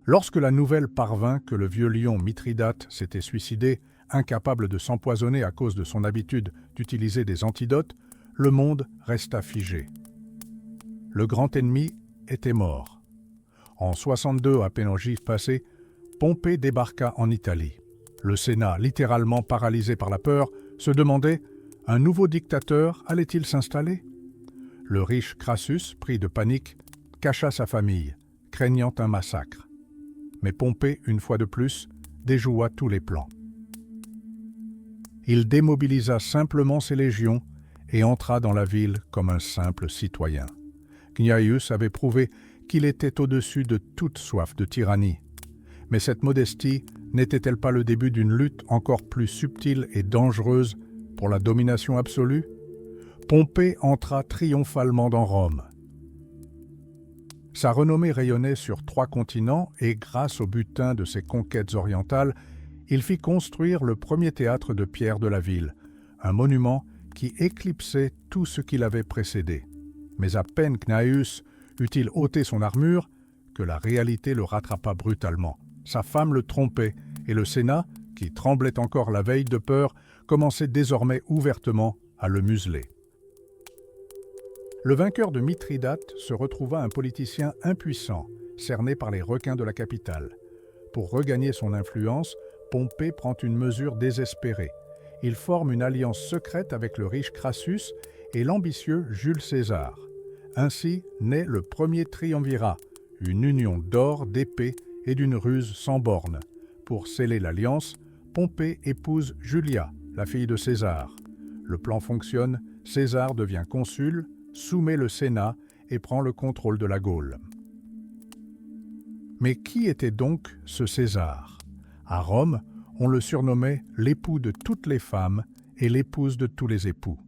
Lorsque la nouvelle parvint que le vieux lion Mithridate s'était suicidé, incapable de s'empoisonner à cause de son habitude d'utiliser des antidotes, le monde resta figé. Le grand ennemi était mort. En 62, à peine en gif passé, Pompée débarqua en Italie. Le Sénat, littéralement paralysé par la peur, se demandait « Un nouveau dictateur allait-il s'installer ?» Le riche Crassus, pris de panique, cacha sa famille, craignant un massacre. Mais Pompée, une fois de plus, déjoua tous les plans. Il démobilisa simplement ses légions et entra dans la ville comme un simple citoyen. Gnaeus avait prouvé qu'il était au-dessus de toute soif de tyrannie. Mais cette modestie n'était-elle pas le début d'une lutte encore plus subtile et dangereuse pour la domination absolue? Pompée entra triomphalement dans Rome. Sa renommée rayonnait sur 3 continents et grâce au butin de ses conquêtes orientales, il fit construire le premier théâtre de pierre de la ville, un monument qui éclipsait tout ce qui l'avait précédé. Mais à peine Gnaeus eut-il ôté son armure que la réalité le rattrapa brutalement. Sa femme le trompait et le Sénat, qui tremblait encore la veille de peur, commençait désormais ouvertement à le museler. Le vainqueur de Mithridate se retrouva un politicien impuissant, cerné par les requins de la capitale. Pour regagner son influence, Pompée prend une mesure désespérée. Il forme une alliance secrète avec le riche Crassus et l'ambitieux Jules César. Ainsi naît le premier triumvirat, une union d'or, d'épée et d'une ruse sans bornes. Pour sceller l'alliance, Pompée épouse Julia, la fille de César. Le plan fonctionne, César devient consul, soumet le Sénat et prend le contrôle de la Gaule. Mais qui était donc ce César? À Rome, On le surnommait l'époux de toutes les femmes et l'épouse de tous les époux.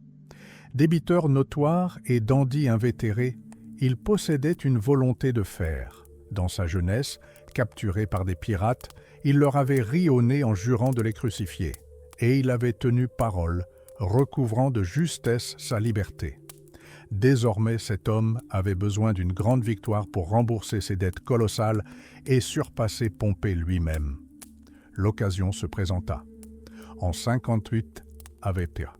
Débiteur notoire et dandy invétéré, il possédait une volonté de fer. Dans sa jeunesse, capturé par des pirates, il leur avait ri au nez en jurant de les crucifier. Et il avait tenu parole, recouvrant de justesse sa liberté. Désormais, cet homme avait besoin d'une grande victoire pour rembourser ses dettes colossales et surpasser Pompée lui-même. L'occasion se présenta. En 58 avait Péa.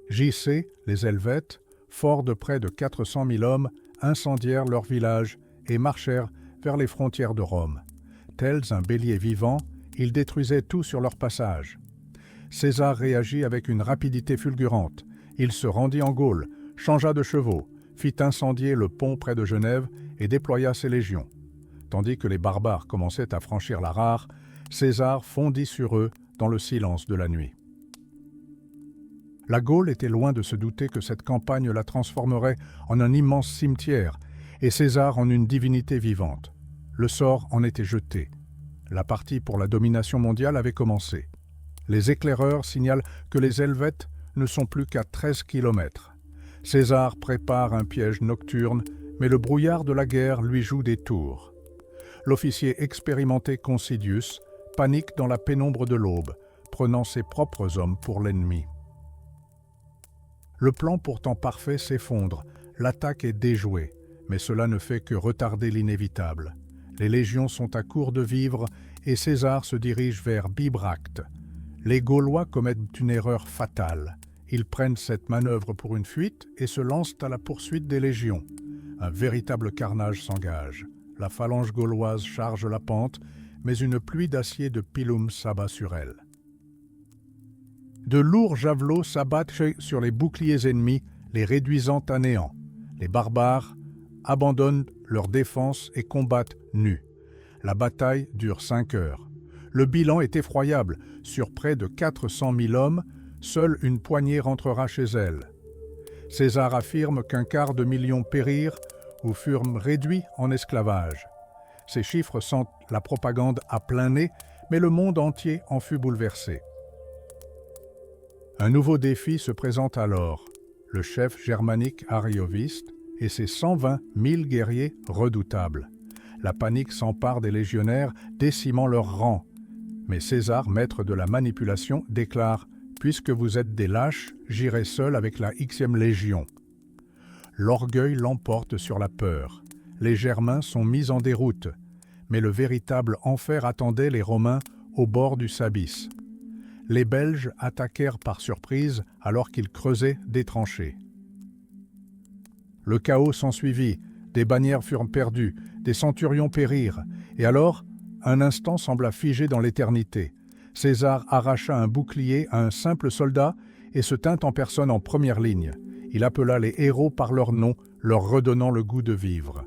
J.C., les Helvètes, forts de près de 400 000 hommes, incendièrent leur village et marchèrent vers les frontières de Rome. Tels un bélier vivant, ils détruisaient tout sur leur passage. César réagit avec une rapidité fulgurante. Il se rendit en Gaule, changea de chevaux, fit incendier le pont près de Genève et déploya ses légions. Tandis que les barbares commençaient à franchir la Rare, César fondit sur eux dans le silence de la nuit. La Gaule était loin de se douter que cette campagne la transformerait en un immense cimetière et César en une divinité vivante. Le sort en était jeté. La partie pour la domination mondiale avait commencé. Les éclaireurs signalent que les Helvètes ne sont plus qu'à 13 kilomètres. César prépare un piège nocturne, mais le brouillard de la guerre lui joue des tours. L'officier expérimenté Considius panique dans la pénombre de l'aube, prenant ses propres hommes pour l'ennemi. Le plan pourtant parfait s'effondre, l'attaque est déjouée, mais cela ne fait que retarder l'inévitable. Les légions sont à court de vivres et César se dirige vers Bibracte. Les Gaulois commettent une erreur fatale. Ils prennent cette manœuvre pour une fuite et se lancent à la poursuite des légions. Un véritable carnage s'engage. La phalange gauloise charge la pente, mais une pluie d'acier de pilum s'abat sur elle. De lourds javelots s'abattent sur les boucliers ennemis, les réduisant à néant. Les barbares abandonnent leur défense et combattent nus. La bataille dure 5 heures. Le bilan est effroyable. Sur près de 400 000 hommes, seule une poignée rentrera chez elle. César affirme qu'250 000 périrent ou furent réduits en esclavage. Ces chiffres sentent la propagande à plein nez, mais le monde entier en fut bouleversé. Un nouveau défi se présente alors. Le chef germanique Arioviste et ses 120 000 guerriers redoutables. La panique s'empare des légionnaires, décimant leurs rangs. Mais César, maître de la manipulation, déclare « Puisque vous êtes des lâches, j'irai seul avec la Xème Légion. » L'orgueil l'emporte sur la peur. Les Germains sont mis en déroute. Mais le véritable enfer attendait les Romains au bord du Sabis. Les Belges attaquèrent par surprise alors qu'ils creusaient des tranchées. Le chaos s'ensuivit, des bannières furent perdues, des centurions périrent, et alors, un instant sembla figé dans l'éternité. César arracha un bouclier à un simple soldat et se tint en personne en première ligne. Il appela les héros par leur nom, leur redonnant le goût de vivre.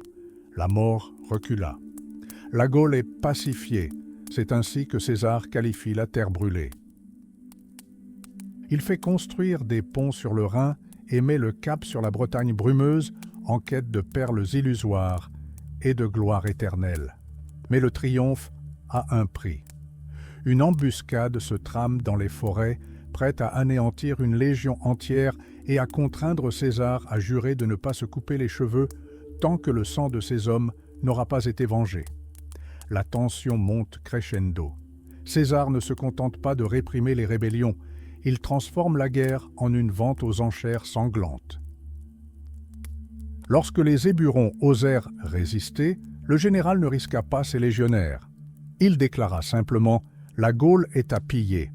La mort recula. La Gaule est pacifiée. C'est ainsi que César qualifie la terre brûlée. Il fait construire des ponts sur le Rhin et met le cap sur la Bretagne brumeuse en quête de perles illusoires et de gloire éternelle. Mais le triomphe a un prix. Une embuscade se trame dans les forêts, prête à anéantir une légion entière et à contraindre César à jurer de ne pas se couper les cheveux tant que le sang de ses hommes n'aura pas été vengé. La tension monte crescendo. César ne se contente pas de réprimer les rébellions, il transforme la guerre en une vente aux enchères sanglante. Lorsque les Éburons osèrent résister, le général ne risqua pas ses légionnaires. Il déclara simplement « La Gaule est à piller ».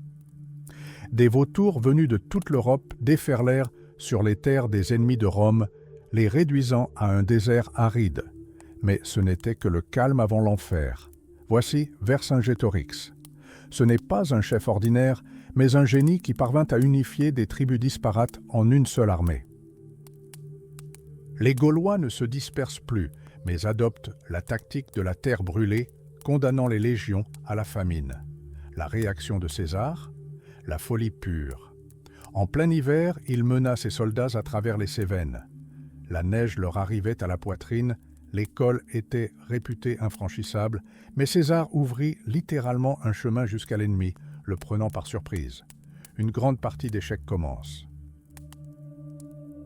Des vautours venus de toute l'Europe déferlèrent sur les terres des ennemis de Rome, les réduisant à un désert aride. Mais ce n'était que le calme avant l'enfer. Voici Vercingétorix. Ce n'est pas un chef ordinaire, mais un génie qui parvint à unifier des tribus disparates en une seule armée. Les Gaulois ne se dispersent plus, mais adoptent la tactique de la terre brûlée, condamnant les légions à la famine. La réaction de César, la folie pure. En plein hiver, il mena ses soldats à travers les Cévennes. La neige leur arrivait à la poitrine, Les cols étaient réputés infranchissables, mais César ouvrit littéralement un chemin jusqu'à l'ennemi, le prenant par surprise. Une grande partie d'échecs commence.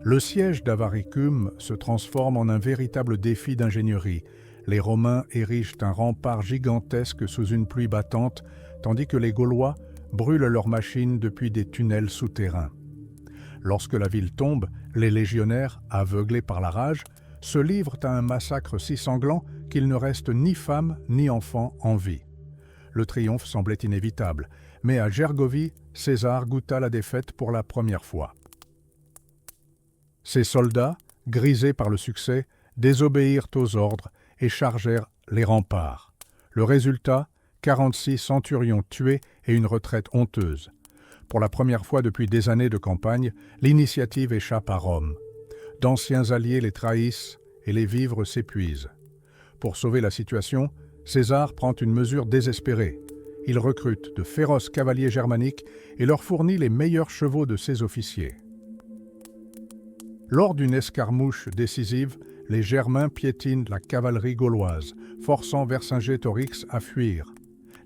Le siège d'Avaricum se transforme en un véritable défi d'ingénierie. Les Romains érigent un rempart gigantesque sous une pluie battante, tandis que les Gaulois brûlent leurs machines depuis des tunnels souterrains. Lorsque la ville tombe, les légionnaires, aveuglés par la rage, se livrent à un massacre si sanglant qu'il ne reste ni femmes ni enfants en vie. Le triomphe semblait inévitable, mais à Gergovie, César goûta la défaite pour la première fois. Ses soldats, grisés par le succès, désobéirent aux ordres et chargèrent les remparts. Le résultat, 46 centurions tués et une retraite honteuse. Pour la première fois depuis des années de campagne, l'initiative échappe à Rome. D'anciens alliés les trahissent et les vivres s'épuisent. Pour sauver la situation, César prend une mesure désespérée. Il recrute de féroces cavaliers germaniques et leur fournit les meilleurs chevaux de ses officiers. Lors d'une escarmouche décisive, les Germains piétinent la cavalerie gauloise, forçant Vercingétorix à fuir.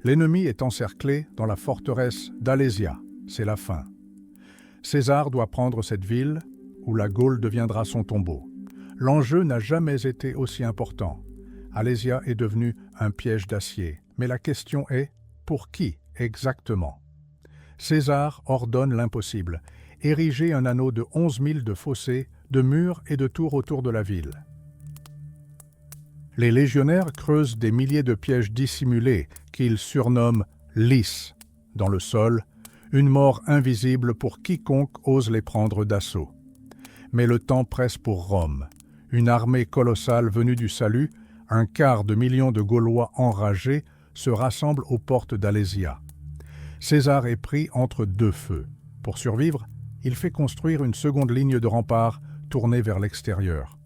L'ennemi est encerclé dans la forteresse d'Alésia. C'est la fin. César doit prendre cette ville, où la Gaule deviendra son tombeau. L'enjeu n'a jamais été aussi important. Alésia est devenue un piège d'acier. Mais la question est, pour qui exactement? César ordonne l'impossible, ériger un anneau de 11 000 de fossés, de murs et de tours autour de la ville. Les légionnaires creusent des milliers de pièges dissimulés qu'ils surnomment « lys » dans le sol, une mort invisible pour quiconque ose les prendre d'assaut. Mais le temps presse pour Rome. Une armée colossale venue du salut, un quart de million de Gaulois enragés, se rassemble aux portes d'Alésia. César est pris entre deux feux. Pour survivre, il fait construire une seconde ligne de remparts tournée vers l'extérieur.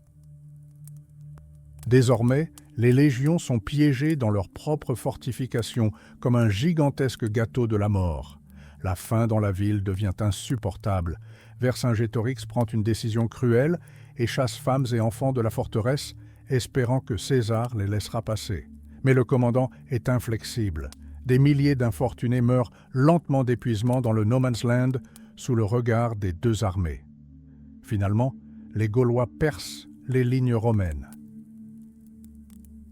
Désormais, les légions sont piégées dans leurs propres fortifications comme un gigantesque gâteau de la mort. La faim dans la ville devient insupportable. Vercingétorix prend une décision cruelle et chasse femmes et enfants de la forteresse, espérant que César les laissera passer. Mais le commandant est inflexible. Des milliers d'infortunés meurent lentement d'épuisement dans le No Man's Land sous le regard des deux armées. Finalement, les Gaulois percent les lignes romaines.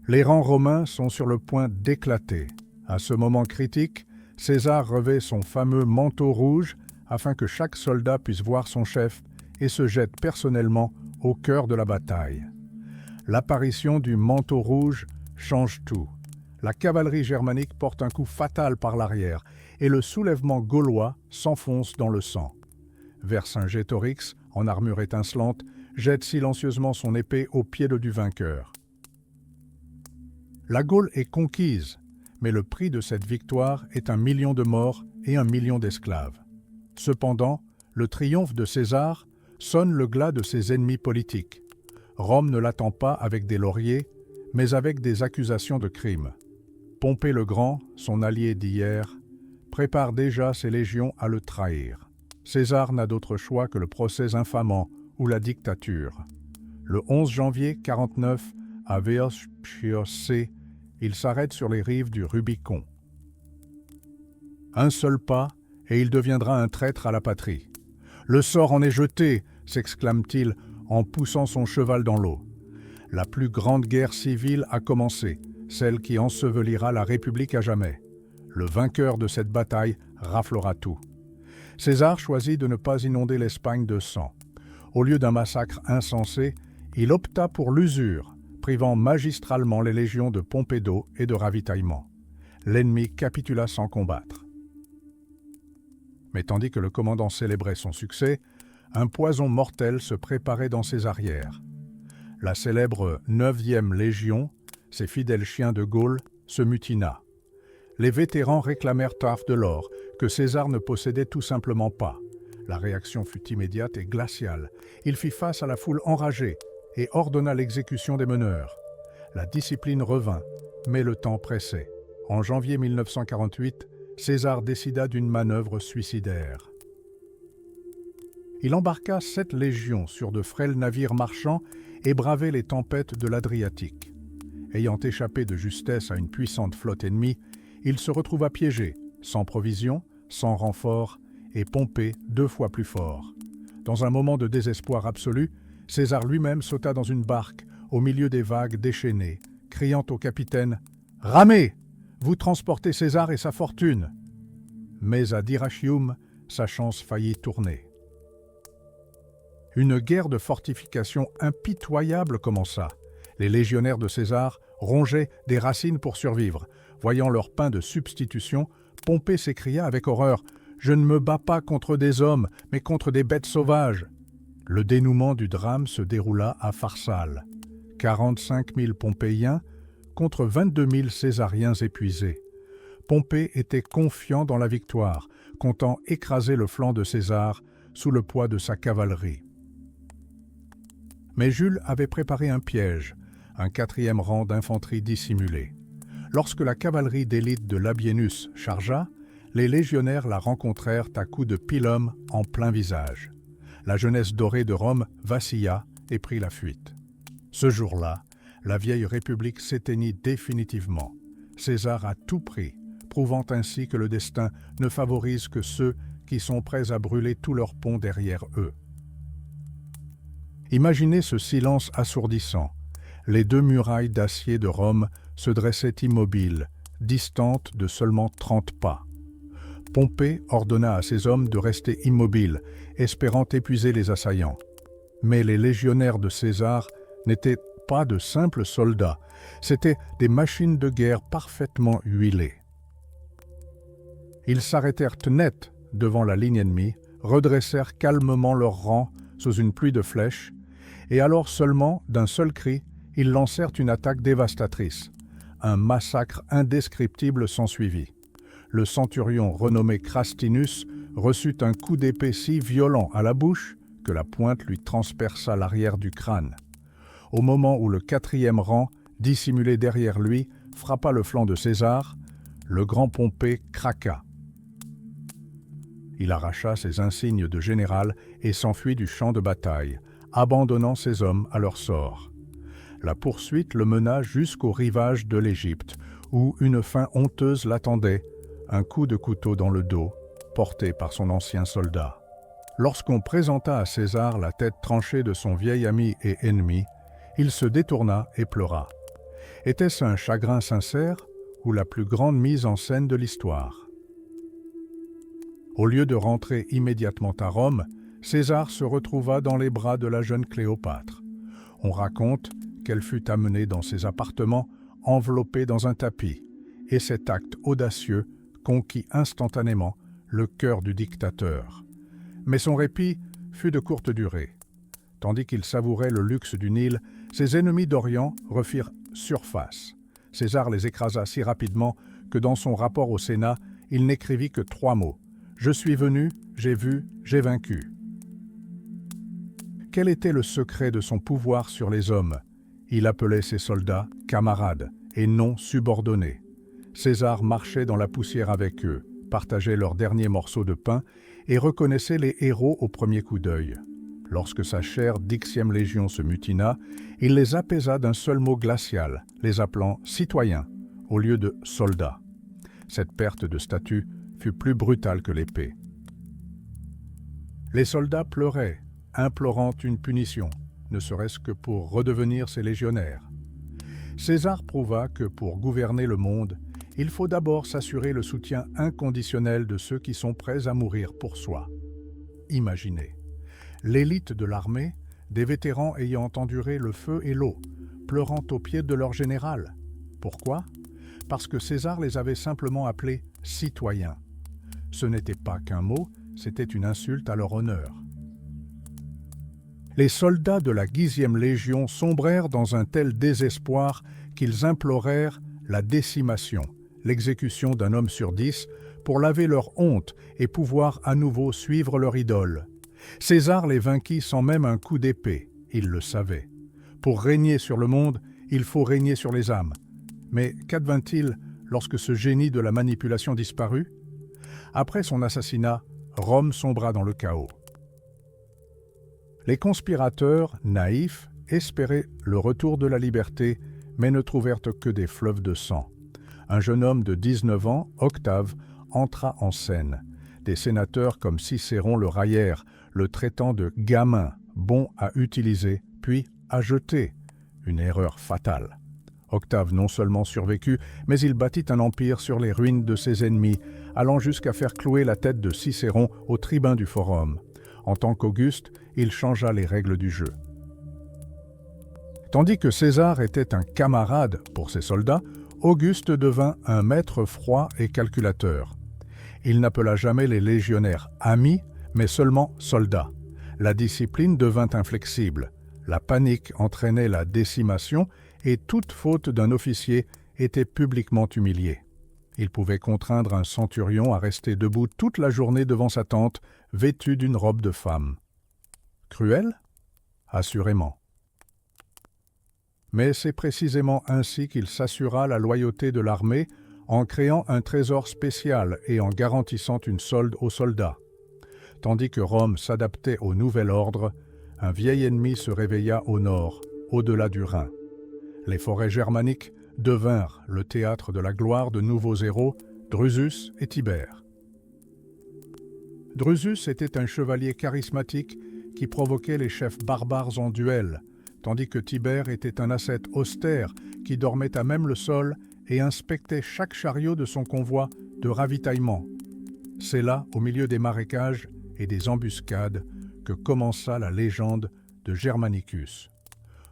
Les rangs romains sont sur le point d'éclater. À ce moment critique, César revêt son fameux manteau rouge afin que chaque soldat puisse voir son chef et se jette personnellement au cœur de la bataille. L'apparition du manteau rouge change tout. La cavalerie germanique porte un coup fatal par l'arrière et le soulèvement gaulois s'enfonce dans le sang. Vercingétorix, en armure étincelante, jette silencieusement son épée au pied du vainqueur. La Gaule est conquise, mais le prix de cette victoire est 1 million de morts et 1 million d'esclaves. Cependant, le triomphe de César sonne le glas de ses ennemis politiques. Rome ne l'attend pas avec des lauriers, mais avec des accusations de crimes. Pompée le Grand, son allié d'hier, prépare déjà ses légions à le trahir. César n'a d'autre choix que le procès infamant ou la dictature. Le 11 janvier 49, à Veoche, il s'arrête sur les rives du Rubicon. Un seul pas, et il deviendra un traître à la patrie. « Le sort en est jeté !» s'exclame-t-il en poussant son cheval dans l'eau. La plus grande guerre civile a commencé, celle qui ensevelira la République à jamais. Le vainqueur de cette bataille raflera tout. César choisit de ne pas inonder l'Espagne de sang. Au lieu d'un massacre insensé, il opta pour l'usure, privant magistralement les légions de pompées d'eau et de ravitaillement. L'ennemi capitula sans combattre. Mais tandis que le commandant célébrait son succès, un poison mortel se préparait dans ses arrières. La célèbre 9e Légion, ses fidèles chiens de Gaule, se mutina. Les vétérans réclamèrent Tarfe de l'or, que César ne possédait tout simplement pas. La réaction fut immédiate et glaciale. Il fit face à la foule enragée et ordonna l'exécution des meneurs. La discipline revint, mais le temps pressait. En janvier 1948, César décida d'une manœuvre suicidaire. Il embarqua 7 légions sur de frêles navires marchands et braver les tempêtes de l'Adriatique. Ayant échappé de justesse à une puissante flotte ennemie, il se retrouva piégé, sans provisions, sans renfort, et Pompée 2 fois plus fort. Dans un moment de désespoir absolu, César lui-même sauta dans une barque, au milieu des vagues déchaînées, criant au capitaine « Ramez! Vous transportez César et sa fortune !» Mais à Dyrrhachium, sa chance faillit tourner. Une guerre de fortification impitoyable commença. Les légionnaires de César rongeaient des racines pour survivre. Voyant leur pain de substitution, Pompée s'écria avec horreur « Je ne me bats pas contre des hommes, mais contre des bêtes sauvages !» Le dénouement du drame se déroula à Pharsale. 45 000 Pompéiens contre 22 000 Césariens épuisés. Pompée était confiant dans la victoire, comptant écraser le flanc de César sous le poids de sa cavalerie. Mais Jules avait préparé un piège, un 4e rang d'infanterie dissimulée. Lorsque la cavalerie d'élite de Labienus chargea, les légionnaires la rencontrèrent à coups de pilum en plein visage. La jeunesse dorée de Rome vacilla et prit la fuite. Ce jour-là, la vieille République s'éteignit définitivement. César a tout pris, prouvant ainsi que le destin ne favorise que ceux qui sont prêts à brûler tous leurs ponts derrière eux. Imaginez ce silence assourdissant. Les 2 murailles d'acier de Rome se dressaient immobiles, distantes de seulement 30 pas. Pompée ordonna à ses hommes de rester immobiles, espérant épuiser les assaillants. Mais les légionnaires de César n'étaient pas de simples soldats, c'étaient des machines de guerre parfaitement huilées. Ils s'arrêtèrent net devant la ligne ennemie, redressèrent calmement leurs rangs sous une pluie de flèches, et alors seulement, d'un seul cri, ils lancèrent une attaque dévastatrice. Un massacre indescriptible s'ensuivit. Le centurion renommé Crastinus reçut un coup d'épée si violent à la bouche que la pointe lui transperça l'arrière du crâne. Au moment où le 4e rang, dissimulé derrière lui, frappa le flanc de César, le grand Pompée craqua. Il arracha ses insignes de général et s'enfuit du champ de bataille, abandonnant ses hommes à leur sort. La poursuite le mena jusqu'au rivage de l'Égypte, où une fin honteuse l'attendait, un coup de couteau dans le dos, porté par son ancien soldat. Lorsqu'on présenta à César la tête tranchée de son vieil ami et ennemi, il se détourna et pleura. Était-ce un chagrin sincère ou la plus grande mise en scène de l'histoire? Au lieu de rentrer immédiatement à Rome, César se retrouva dans les bras de la jeune Cléopâtre. On raconte qu'elle fut amenée dans ses appartements, enveloppée dans un tapis, et cet acte audacieux conquit instantanément le cœur du dictateur. Mais son répit fut de courte durée. Tandis qu'il savourait le luxe du Nil, ses ennemis d'Orient refirent surface. César les écrasa si rapidement que dans son rapport au Sénat, il n'écrivit que 3 mots. « Je suis venu, j'ai vu, j'ai vaincu ». Quel était le secret de son pouvoir sur les hommes? Il appelait ses soldats « camarades » et non subordonnés. César marchait dans la poussière avec eux, partageait leurs derniers morceaux de pain et reconnaissait les héros au premier coup d'œil. Lorsque sa chère 10e Légion se mutina, il les apaisa d'un seul mot glacial, les appelant « citoyens » au lieu de « soldats ». Cette perte de statut fut plus brutale que l'épée. Les soldats pleuraient, implorant une punition, ne serait-ce que pour redevenir ses légionnaires. César prouva que pour gouverner le monde, il faut d'abord s'assurer le soutien inconditionnel de ceux qui sont prêts à mourir pour soi. Imaginez, l'élite de l'armée, des vétérans ayant enduré le feu et l'eau, pleurant aux pieds de leur général. Pourquoi? Parce que César les avait simplement appelés « citoyens ». Ce n'était pas qu'un mot, c'était une insulte à leur honneur. Les soldats de la 10e Légion sombrèrent dans un tel désespoir qu'ils implorèrent la décimation, l'exécution d'un homme sur 10, pour laver leur honte et pouvoir à nouveau suivre leur idole. César les vainquit sans même un coup d'épée, il le savait. Pour régner sur le monde, il faut régner sur les âmes. Mais qu'advint-il lorsque ce génie de la manipulation disparut? Après son assassinat, Rome sombra dans le chaos. Les conspirateurs, naïfs, espéraient le retour de la liberté, mais ne trouvèrent que des fleuves de sang. Un jeune homme de 19 ans, Octave, entra en scène. Des sénateurs comme Cicéron le raillèrent, le traitant de gamin, bon à utiliser, puis à jeter. Une erreur fatale. Octave non seulement survécut, mais il bâtit un empire sur les ruines de ses ennemis, allant jusqu'à faire clouer la tête de Cicéron au tribun du forum. En tant qu'Auguste, il changea les règles du jeu. Tandis que César était un camarade pour ses soldats, Auguste devint un maître froid et calculateur. Il n'appela jamais les légionnaires amis, mais seulement soldats. La discipline devint inflexible. La panique entraînait la décimation et toute faute d'un officier était publiquement humiliée. Il pouvait contraindre un centurion à rester debout toute la journée devant sa tente, vêtu d'une robe de femme. Cruel ? Assurément. Mais c'est précisément ainsi qu'il s'assura la loyauté de l'armée en créant un trésor spécial et en garantissant une solde aux soldats. Tandis que Rome s'adaptait au nouvel ordre, un vieil ennemi se réveilla au nord, au-delà du Rhin. Les forêts germaniques devinrent le théâtre de la gloire de nouveaux héros, Drusus et Tibère. Drusus était un chevalier charismatique qui provoquait les chefs barbares en duel, tandis que Tibère était un ascète austère qui dormait à même le sol et inspectait chaque chariot de son convoi de ravitaillement. C'est là, au milieu des marécages et des embuscades, que commença la légende de Germanicus.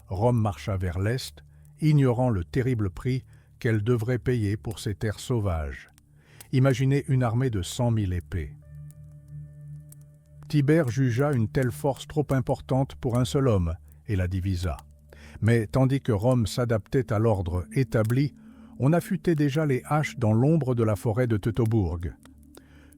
Rome marcha vers l'est, ignorant le terrible prix qu'elle devrait payer pour ces terres sauvages. Imaginez une armée de 100 000 épées. Tibère jugea une telle force trop importante pour un seul homme et la divisa. Mais tandis que Rome s'adaptait à l'ordre établi, on affûtait déjà les haches dans l'ombre de la forêt de Teutobourg.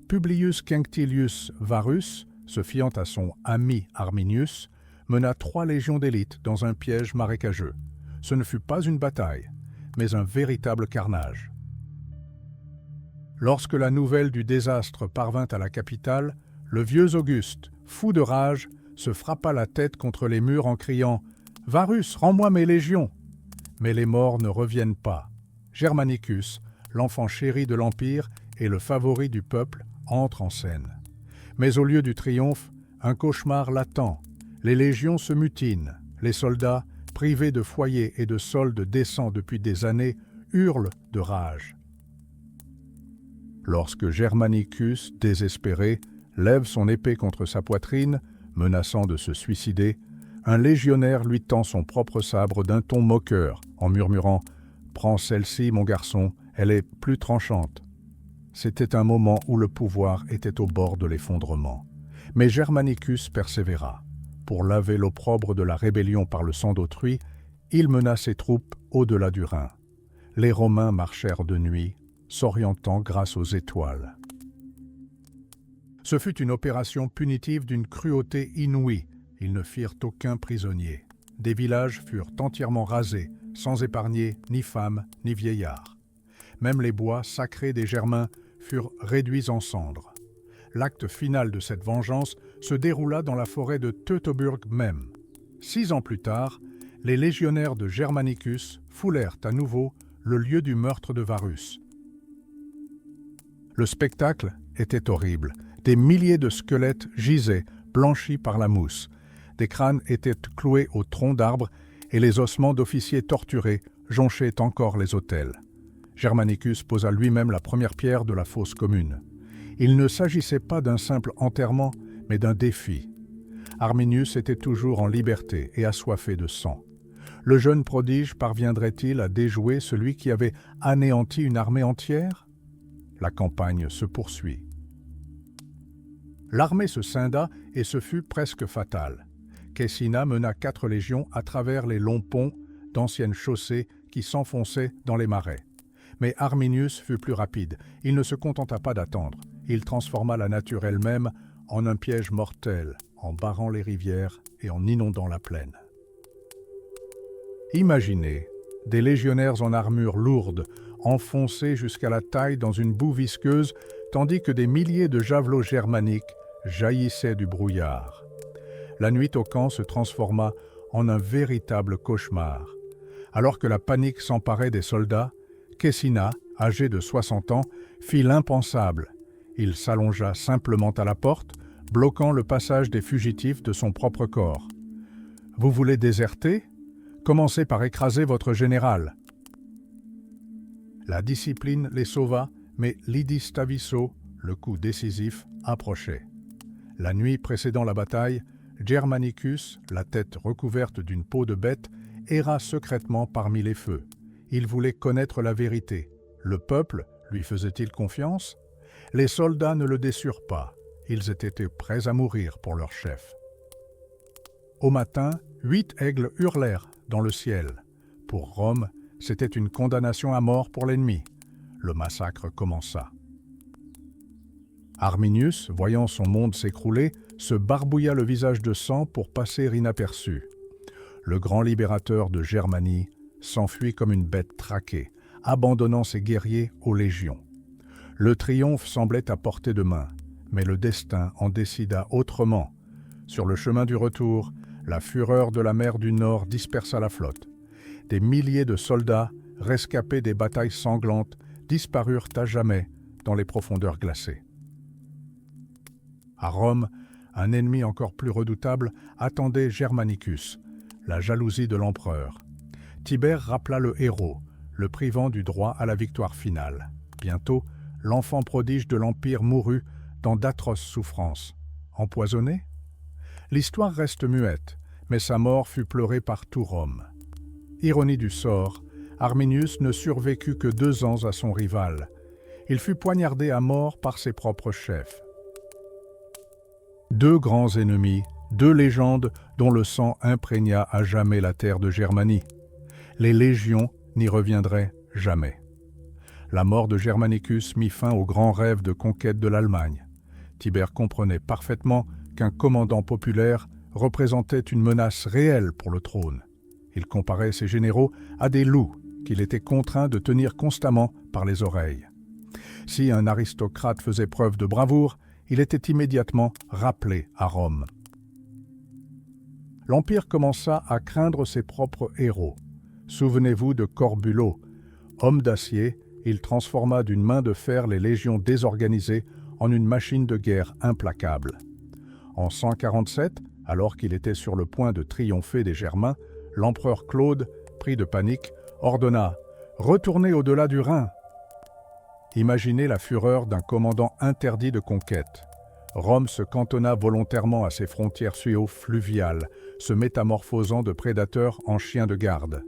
Publius Quinctilius Varus, se fiant à son ami Arminius, mena 3 légions d'élite dans un piège marécageux. Ce ne fut pas une bataille, mais un véritable carnage. Lorsque la nouvelle du désastre parvint à la capitale, le vieux Auguste, fou de rage, se frappa la tête contre les murs en criant « Varus, rends-moi mes légions !» Mais les morts ne reviennent pas. Germanicus, l'enfant chéri de l'Empire et le favori du peuple, entre en scène. Mais au lieu du triomphe, un cauchemar l'attend. Les légions se mutinent. Les soldats, privés de foyers et de soldes décents depuis des années, hurlent de rage. Lorsque Germanicus, désespéré, lève son épée contre sa poitrine, menaçant de se suicider, un légionnaire lui tend son propre sabre d'un ton moqueur, en murmurant « Prends celle-ci, mon garçon, elle est plus tranchante. » C'était un moment où le pouvoir était au bord de l'effondrement. Mais Germanicus persévéra. Pour laver l'opprobre de la rébellion par le sang d'autrui, il mena ses troupes au-delà du Rhin. Les Romains marchèrent de nuit, s'orientant grâce aux étoiles. Ce fut une opération punitive d'une cruauté inouïe. Ils ne firent aucun prisonnier. Des villages furent entièrement rasés, sans épargner ni femmes ni vieillards. Même les bois sacrés des Germains furent réduits en cendres. L'acte final de cette vengeance se déroula dans la forêt de Teutoburg même. 6 ans plus tard, les légionnaires de Germanicus foulèrent à nouveau le lieu du meurtre de Varus. Le spectacle était horrible. Des milliers de squelettes gisaient, blanchis par la mousse. Des crânes étaient cloués au tronc d'arbres et les ossements d'officiers torturés jonchaient encore les autels. Germanicus posa lui-même la première pierre de la fosse commune. Il ne s'agissait pas d'un simple enterrement, mais d'un défi. Arminius était toujours en liberté et assoiffé de sang. Le jeune prodige parviendrait-il à déjouer celui qui avait anéanti une armée entière ? La campagne se poursuit. L'armée se scinda et ce fut presque fatal. Caecina mena 4 légions à travers les longs ponts d'anciennes chaussées qui s'enfonçaient dans les marais. Mais Arminius fut plus rapide. Il ne se contenta pas d'attendre. Il transforma la nature elle-même en un piège mortel, en barrant les rivières et en inondant la plaine. Imaginez des légionnaires en armure lourde, enfoncés jusqu'à la taille dans une boue visqueuse, tandis que des milliers de javelots germaniques jaillissaient du brouillard. La nuit au camp se transforma en un véritable cauchemar. Alors que la panique s'emparait des soldats, Caecina, âgé de 60 ans, fit l'impensable. Il s'allongea simplement à la porte, bloquant le passage des fugitifs de son propre corps. « Vous voulez déserter ? Commencez par écraser votre général. » La discipline les sauva, mais Lydie Stavisso, le coup décisif, approchait. La nuit précédant la bataille, Germanicus, la tête recouverte d'une peau de bête, erra secrètement parmi les feux. Il voulait connaître la vérité. Le peuple lui faisait-il confiance ? Les soldats ne le déçurent pas. Ils étaient prêts à mourir pour leur chef. Au matin, 8 aigles hurlèrent dans le ciel. Pour Rome, c'était une condamnation à mort pour l'ennemi. Le massacre commença. Arminius, voyant son monde s'écrouler, se barbouilla le visage de sang pour passer inaperçu. Le grand libérateur de Germanie s'enfuit comme une bête traquée, abandonnant ses guerriers aux légions. Le triomphe semblait à portée de main, mais le destin en décida autrement. Sur le chemin du retour, la fureur de la mer du Nord dispersa la flotte. Des milliers de soldats, rescapés des batailles sanglantes, disparurent à jamais dans les profondeurs glacées. À Rome, un ennemi encore plus redoutable attendait Germanicus, la jalousie de l'empereur. Tibère rappela le héros, le privant du droit à la victoire finale. Bientôt, l'enfant prodige de l'Empire mourut dans d'atroces souffrances. Empoisonné ? L'histoire reste muette, mais sa mort fut pleurée par tout Rome. Ironie du sort, Arminius ne survécut que 2 ans à son rival. Il fut poignardé à mort par ses propres chefs. 2 grands ennemis, 2 légendes dont le sang imprégna à jamais la terre de Germanie. Les légions n'y reviendraient jamais. La mort de Germanicus mit fin au grand rêve de conquête de l'Allemagne. Tibère comprenait parfaitement qu'un commandant populaire représentait une menace réelle pour le trône. Il comparait ses généraux à des loups qu'il était contraint de tenir constamment par les oreilles. Si un aristocrate faisait preuve de bravoure, il était immédiatement rappelé à Rome. L'Empire commença à craindre ses propres héros. Souvenez-vous de Corbulo. Homme d'acier, il transforma d'une main de fer les légions désorganisées en une machine de guerre implacable. En 147, alors qu'il était sur le point de triompher des Germains, l'empereur Claude, pris de panique, ordonna « Retournez au-delà du Rhin ». Imaginez la fureur d'un commandant interdit de conquête. Rome se cantonna volontairement à ses frontières fluviales, se métamorphosant de prédateur en chien de garde.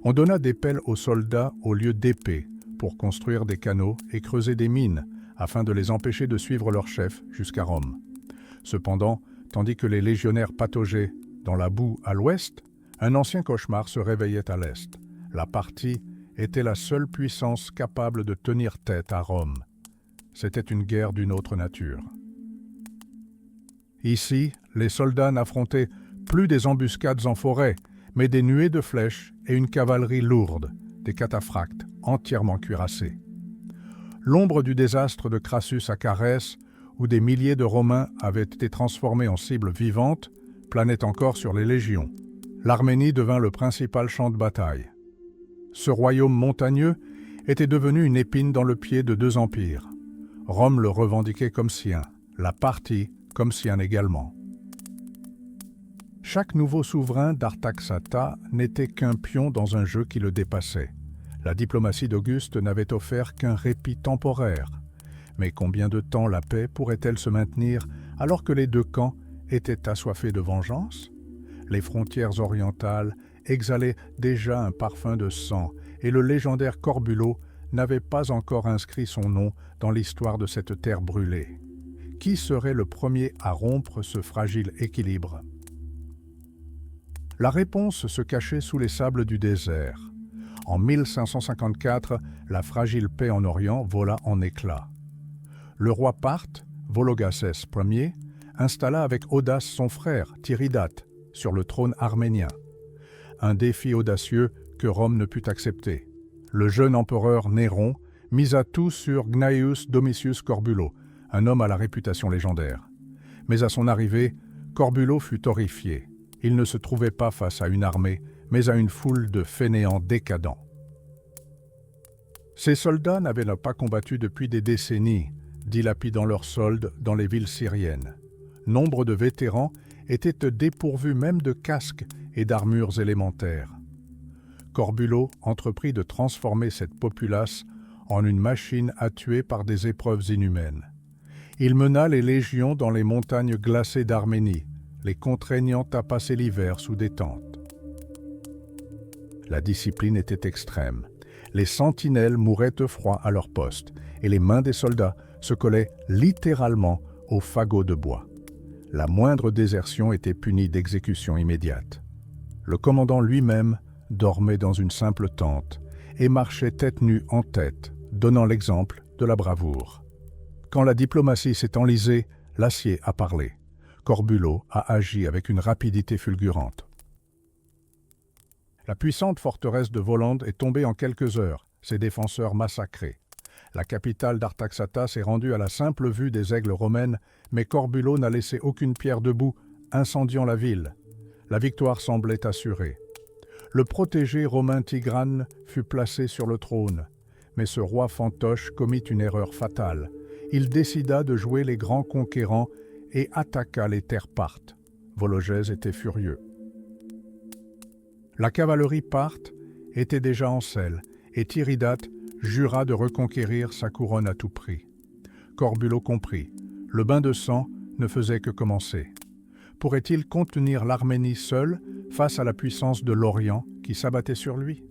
On donna des pelles aux soldats au lieu d'épées pour construire des canaux et creuser des mines afin de les empêcher de suivre leur chef jusqu'à Rome. Cependant, tandis que les légionnaires pataugeaient dans la boue à l'ouest, un ancien cauchemar se réveillait à l'est. La Parthie était la seule puissance capable de tenir tête à Rome. C'était une guerre d'une autre nature. Ici, les soldats n'affrontaient plus des embuscades en forêt, mais des nuées de flèches et une cavalerie lourde, des cataphractes entièrement cuirassés. L'ombre du désastre de Crassus à Carès, où des milliers de Romains avaient été transformés en cibles vivantes, planait encore sur les légions. L'Arménie devint le principal champ de bataille. Ce royaume montagneux était devenu une épine dans le pied de 2 empires. Rome le revendiquait comme sien, la Parthie comme sien également. Chaque nouveau souverain d'Artaxata n'était qu'un pion dans un jeu qui le dépassait. La diplomatie d'Auguste n'avait offert qu'un répit temporaire. Mais combien de temps la paix pourrait-elle se maintenir alors que les 2 camps étaient assoiffés de vengeance ? Les frontières orientales exhalaient déjà un parfum de sang et le légendaire Corbulo n'avait pas encore inscrit son nom dans l'histoire de cette terre brûlée. Qui serait le premier à rompre ce fragile équilibre ? La réponse se cachait sous les sables du désert. En 1554, la fragile paix en Orient vola en éclats. Le roi Parthe, Vologases Ier, installa avec audace son frère, Tiridate, sur le trône arménien. Un défi audacieux que Rome ne put accepter. Le jeune empereur Néron misa tout sur Gnaeus Domitius Corbulo, un homme à la réputation légendaire. Mais à son arrivée, Corbulo fut horrifié. Il ne se trouvait pas face à une armée, mais à une foule de fainéants décadents. Ces soldats n'avaient pas combattu depuis des décennies, dilapidant leurs soldes dans les villes syriennes. Nombre de vétérans étaient dépourvus même de casques et d'armures élémentaires. Corbulo entreprit de transformer cette populace en une machine à tuer par des épreuves inhumaines. Il mena les légions dans les montagnes glacées d'Arménie, les contraignant à passer l'hiver sous des tentes. La discipline était extrême. Les sentinelles mouraient de froid à leur poste et les mains des soldats se collaient littéralement aux fagots de bois. La moindre désertion était punie d'exécution immédiate. Le commandant lui-même dormait dans une simple tente et marchait tête nue en tête, donnant l'exemple de la bravoure. Quand la diplomatie s'est enlisée, l'acier a parlé. Corbulo a agi avec une rapidité fulgurante. La puissante forteresse de Volande est tombée en quelques heures, ses défenseurs massacrés. La capitale d'Artaxata s'est rendue à la simple vue des aigles romaines, mais Corbulo n'a laissé aucune pierre debout, incendiant la ville. La victoire semblait assurée. Le protégé romain Tigrane fut placé sur le trône, mais ce roi fantoche commit une erreur fatale. Il décida de jouer les grands conquérants et attaqua les terres parthes. Vologèse était furieux. La cavalerie parthe était déjà en selle, et Tiridate jura de reconquérir sa couronne à tout prix. Corbulo comprit, le bain de sang ne faisait que commencer. Pourrait-il contenir l'Arménie seul face à la puissance de l'Orient qui s'abattait sur lui?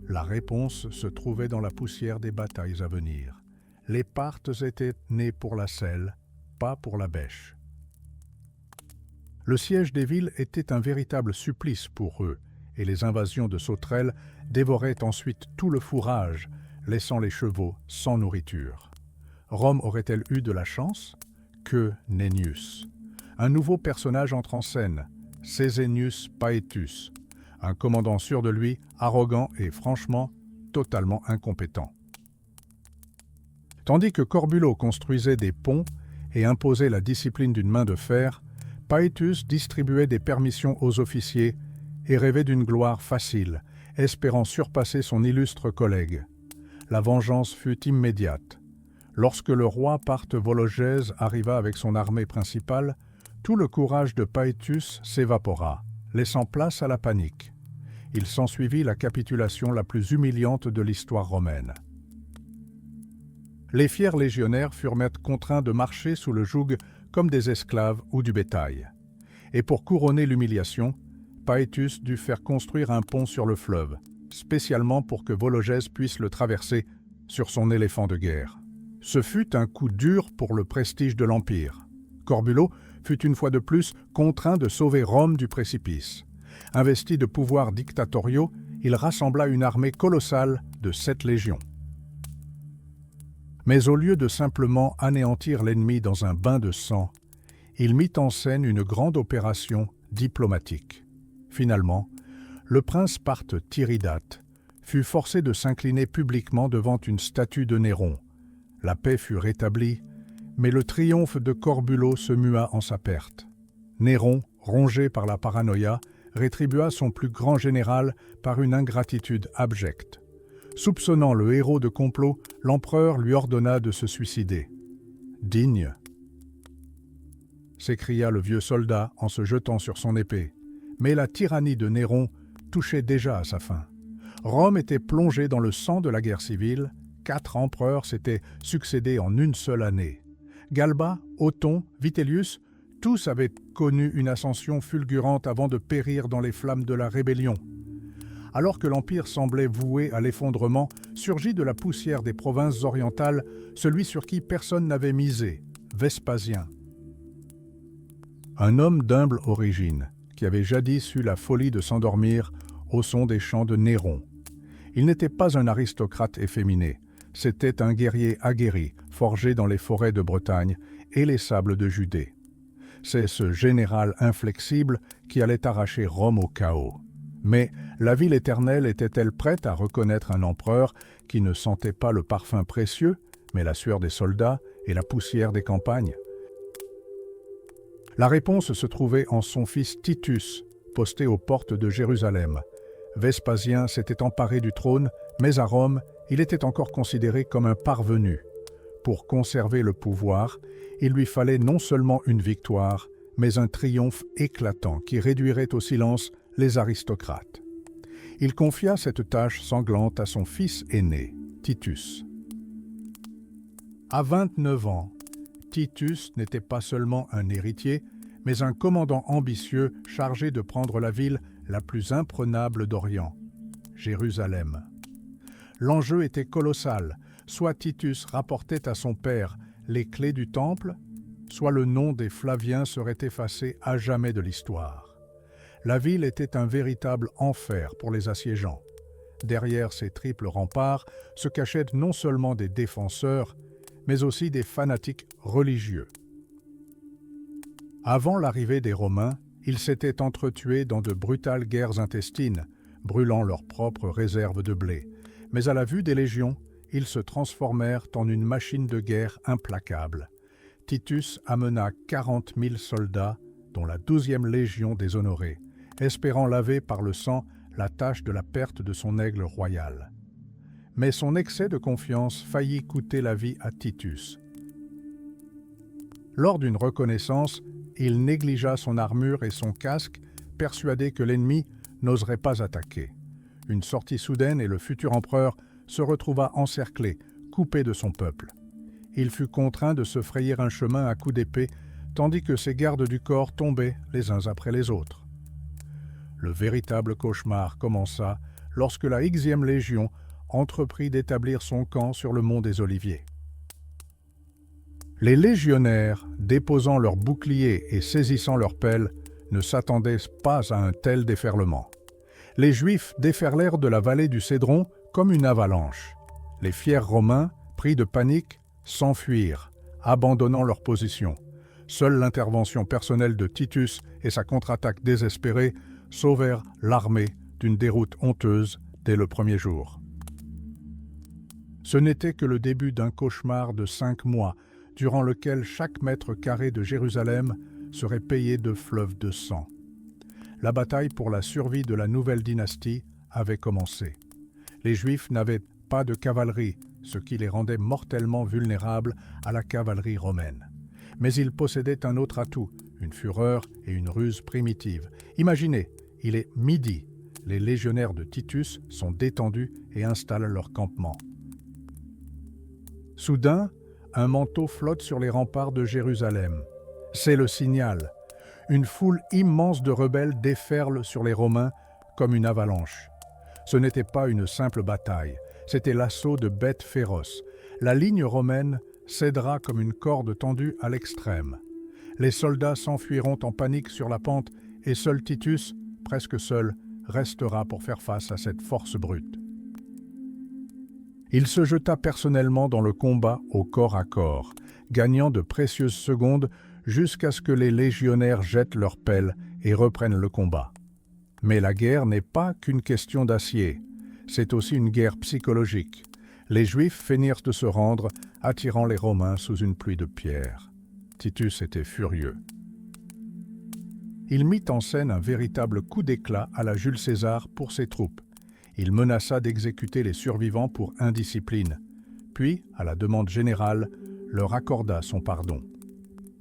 La réponse se trouvait dans la poussière des batailles à venir. Les Parthes étaient nés pour la selle, pas pour la bêche. Le siège des villes était un véritable supplice pour eux, et les invasions de sauterelles dévoraient ensuite tout le fourrage, laissant les chevaux sans nourriture. Rome aurait-elle eu de la chance? Que Nennius. Un nouveau personnage entre en scène, Caesennius Paetus, un commandant sûr de lui, arrogant et franchement totalement incompétent. Tandis que Corbulo construisait des ponts et imposait la discipline d'une main de fer, Paetus distribuait des permissions aux officiers et rêvait d'une gloire facile, espérant surpasser son illustre collègue. La vengeance fut immédiate. Lorsque le roi parthe Vologèse arriva avec son armée principale, tout le courage de Paetus s'évapora, laissant place à la panique. Il s'ensuivit la capitulation la plus humiliante de l'histoire romaine. Les fiers légionnaires furent même contraints de marcher sous le joug comme des esclaves ou du bétail. Et pour couronner l'humiliation, Paetus dut faire construire un pont sur le fleuve, spécialement pour que Vologèse puisse le traverser sur son éléphant de guerre. Ce fut un coup dur pour le prestige de l'Empire. Corbulo fut une fois de plus contraint de sauver Rome du précipice. Investi de pouvoirs dictatoriaux, il rassembla une armée colossale de 7 légions. Mais au lieu de simplement anéantir l'ennemi dans un bain de sang, il mit en scène une grande opération diplomatique. Finalement, le prince parthe Tiridate fut forcé de s'incliner publiquement devant une statue de Néron. La paix fut rétablie, mais le triomphe de Corbulo se mua en sa perte. Néron, rongé par la paranoïa, rétribua son plus grand général par une ingratitude abjecte. Soupçonnant le héros de complot, l'empereur lui ordonna de se suicider. « Digne !» s'écria le vieux soldat en se jetant sur son épée. Mais la tyrannie de Néron touchait déjà à sa fin. Rome était plongée dans le sang de la guerre civile, 4 empereurs s'étaient succédés en une seule année. Galba, Othon, Vitellius, tous avaient connu une ascension fulgurante avant de périr dans les flammes de la rébellion. Alors que l'Empire semblait voué à l'effondrement, surgit de la poussière des provinces orientales celui sur qui personne n'avait misé, Vespasien. Un homme d'humble origine, qui avait jadis eu la folie de s'endormir au son des chants de Néron. Il n'était pas un aristocrate efféminé, c'était un guerrier aguerri, forgé dans les forêts de Bretagne et les sables de Judée. C'est ce général inflexible qui allait arracher Rome au chaos. Mais la ville éternelle était-elle prête à reconnaître un empereur qui ne sentait pas le parfum précieux, mais la sueur des soldats et la poussière des campagnes? La réponse se trouvait en son fils Titus, postés aux portes de Jérusalem. Vespasien s'était emparé du trône, mais à Rome, il était encore considéré comme un parvenu. Pour conserver le pouvoir, il lui fallait non seulement une victoire, mais un triomphe éclatant qui réduirait au silence les aristocrates. Il confia cette tâche sanglante à son fils aîné, Titus. À 29 ans, Titus n'était pas seulement un héritier, mais un commandant ambitieux chargé de prendre la ville la plus imprenable d'Orient, Jérusalem. L'enjeu était colossal, soit Titus rapportait à son père les clés du temple, soit le nom des Flaviens serait effacé à jamais de l'histoire. La ville était un véritable enfer pour les assiégeants. Derrière ces triples remparts se cachaient non seulement des défenseurs, mais aussi des fanatiques religieux. Avant l'arrivée des Romains, ils s'étaient entretués dans de brutales guerres intestines, brûlant leurs propres réserves de blé. Mais à la vue des légions, ils se transformèrent en une machine de guerre implacable. Titus amena 40 000 soldats, dont la 12e légion des honorés, espérant laver par le sang la tache de la perte de son aigle royal. Mais son excès de confiance faillit coûter la vie à Titus. Lors d'une reconnaissance, il négligea son armure et son casque, persuadé que l'ennemi n'oserait pas attaquer. Une sortie soudaine et le futur empereur se retrouva encerclé, coupé de son peuple. Il fut contraint de se frayer un chemin à coups d'épée, tandis que ses gardes du corps tombaient les uns après les autres. Le véritable cauchemar commença lorsque la Xe Légion entreprit d'établir son camp sur le mont des Oliviers. Les légionnaires, déposant leurs boucliers et saisissant leurs pelles, ne s'attendaient pas à un tel déferlement. Les Juifs déferlèrent de la vallée du Cédron comme une avalanche. Les fiers Romains, pris de panique, s'enfuirent, abandonnant leur position. Seule l'intervention personnelle de Titus et sa contre-attaque désespérée sauvèrent l'armée d'une déroute honteuse dès le premier jour. Ce n'était que le début d'un cauchemar de 5 mois, durant lequel chaque mètre carré de Jérusalem serait payé de fleuves de sang. La bataille pour la survie de la nouvelle dynastie avait commencé. Les Juifs n'avaient pas de cavalerie, ce qui les rendait mortellement vulnérables à la cavalerie romaine. Mais ils possédaient un autre atout, une fureur et une ruse primitives. Imaginez, il est midi, les légionnaires de Titus sont détendus et installent leur campement. Soudain, un manteau flotte sur les remparts de Jérusalem. C'est le signal. Une foule immense de rebelles déferle sur les Romains comme une avalanche. Ce n'était pas une simple bataille, c'était l'assaut de bêtes féroces. La ligne romaine cédera comme une corde tendue à l'extrême. Les soldats s'enfuiront en panique sur la pente et seul Titus, presque seul, restera pour faire face à cette force brute. Il se jeta personnellement dans le combat au corps à corps, gagnant de précieuses secondes jusqu'à ce que les légionnaires jettent leurs pelles et reprennent le combat. Mais la guerre n'est pas qu'une question d'acier, c'est aussi une guerre psychologique. Les Juifs feignirent de se rendre, attirant les Romains sous une pluie de pierres. Titus était furieux. Il mit en scène un véritable coup d'éclat à la Jules César pour ses troupes. Il menaça d'exécuter les survivants pour indiscipline, puis, à la demande générale, leur accorda son pardon.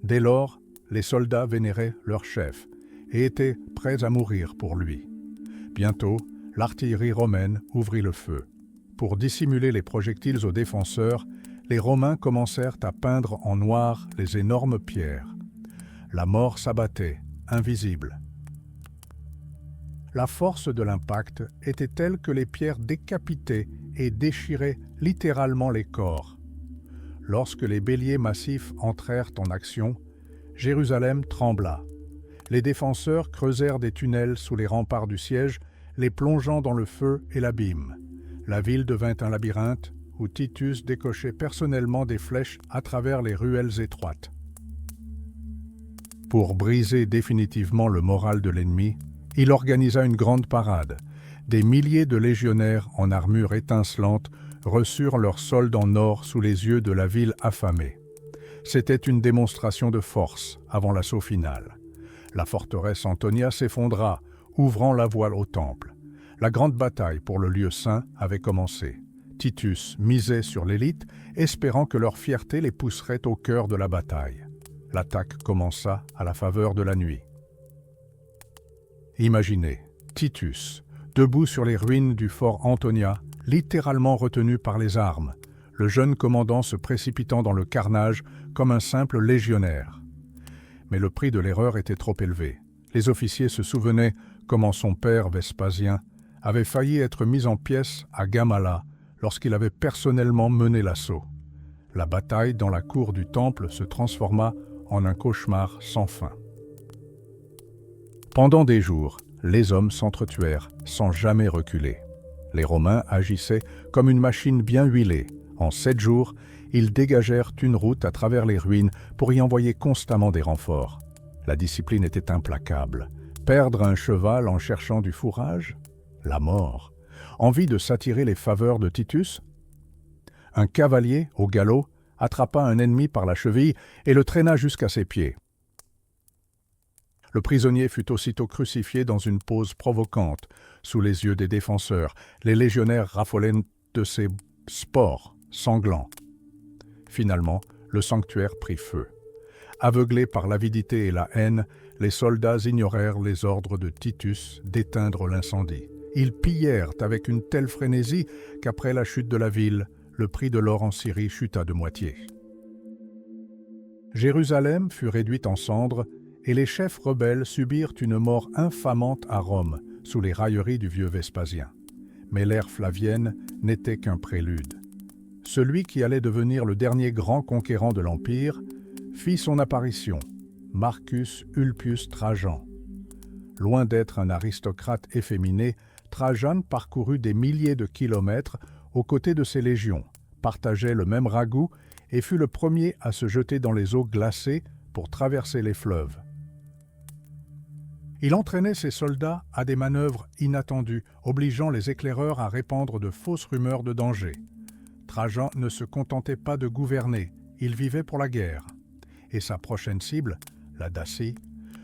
Dès lors, les soldats vénéraient leur chef et étaient prêts à mourir pour lui. Bientôt, l'artillerie romaine ouvrit le feu. Pour dissimuler les projectiles aux défenseurs, les Romains commencèrent à peindre en noir les énormes pierres. La mort s'abattait, invisible. La force de l'impact était telle que les pierres décapitaient et déchiraient littéralement les corps. Lorsque les béliers massifs entrèrent en action, Jérusalem trembla. Les défenseurs creusèrent des tunnels sous les remparts du siège, les plongeant dans le feu et l'abîme. La ville devint un labyrinthe où Titus décochait personnellement des flèches à travers les ruelles étroites. Pour briser définitivement le moral de l'ennemi, il organisa une grande parade. Des milliers de légionnaires en armure étincelante reçurent leur solde en or sous les yeux de la ville affamée. C'était une démonstration de force avant l'assaut final. La forteresse Antonia s'effondra, ouvrant la voie au temple. La grande bataille pour le lieu saint avait commencé. Titus misait sur l'élite, espérant que leur fierté les pousserait au cœur de la bataille. L'attaque commença à la faveur de la nuit. Imaginez, Titus, debout sur les ruines du fort Antonia, littéralement retenu par les armes, le jeune commandant se précipitant dans le carnage comme un simple légionnaire. Mais le prix de l'erreur était trop élevé. Les officiers se souvenaient comment son père, Vespasien, avait failli être mis en pièces à Gamala lorsqu'il avait personnellement mené l'assaut. La bataille dans la cour du temple se transforma en un cauchemar sans fin. Pendant des jours, les hommes s'entretuèrent sans jamais reculer. Les Romains agissaient comme une machine bien huilée. En 7 jours, ils dégagèrent une route à travers les ruines pour y envoyer constamment des renforts. La discipline était implacable. Perdre un cheval en cherchant du fourrage? La mort. Envie de s'attirer les faveurs de Titus? Un cavalier, au galop, attrapa un ennemi par la cheville et le traîna jusqu'à ses pieds. Le prisonnier fut aussitôt crucifié dans une pose provocante, sous les yeux des défenseurs. Les légionnaires raffolaient de ses spores sanglants. Finalement, le sanctuaire prit feu. Aveuglés par l'avidité et la haine, les soldats ignorèrent les ordres de Titus d'éteindre l'incendie. Ils pillèrent avec une telle frénésie qu'après la chute de la ville, le prix de l'or en Syrie chuta de moitié. Jérusalem fut réduite en cendres et les chefs rebelles subirent une mort infamante à Rome, sous les railleries du vieux Vespasien. Mais l'ère flavienne n'était qu'un prélude. Celui qui allait devenir le dernier grand conquérant de l'Empire fit son apparition, Marcus Ulpius Trajan. Loin d'être un aristocrate efféminé, Trajan parcourut des milliers de kilomètres aux côtés de ses légions, partageait le même ragoût et fut le premier à se jeter dans les eaux glacées pour traverser les fleuves. Il entraînait ses soldats à des manœuvres inattendues, obligeant les éclaireurs à répandre de fausses rumeurs de danger. Trajan ne se contentait pas de gouverner, il vivait pour la guerre. Et sa prochaine cible, la Dacie,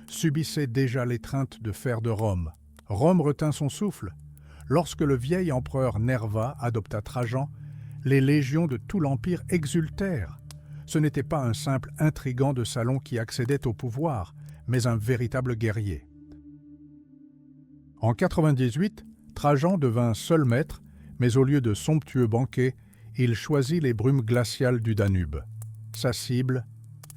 subissait déjà l'étreinte de fer de Rome. Rome retint son souffle. Lorsque le vieil empereur Nerva adopta Trajan, les légions de tout l'Empire exultèrent. Ce n'était pas un simple intrigant de salon qui accédait au pouvoir, mais un véritable guerrier. En 98, Trajan devint seul maître, mais au lieu de somptueux banquets, il choisit les brumes glaciales du Danube. Sa cible,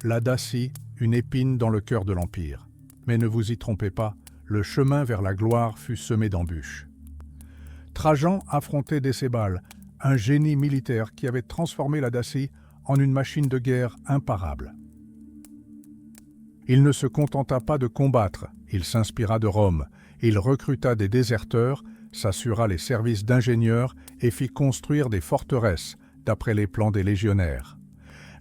la Dacie, une épine dans le cœur de l'Empire. Mais ne vous y trompez pas, le chemin vers la gloire fut semé d'embûches. Trajan affrontait Décébal, un génie militaire qui avait transformé la Dacie en une machine de guerre imparable. Il ne se contenta pas de combattre, il s'inspira de Rome, il recruta des déserteurs, s'assura les services d'ingénieurs et fit construire des forteresses d'après les plans des légionnaires.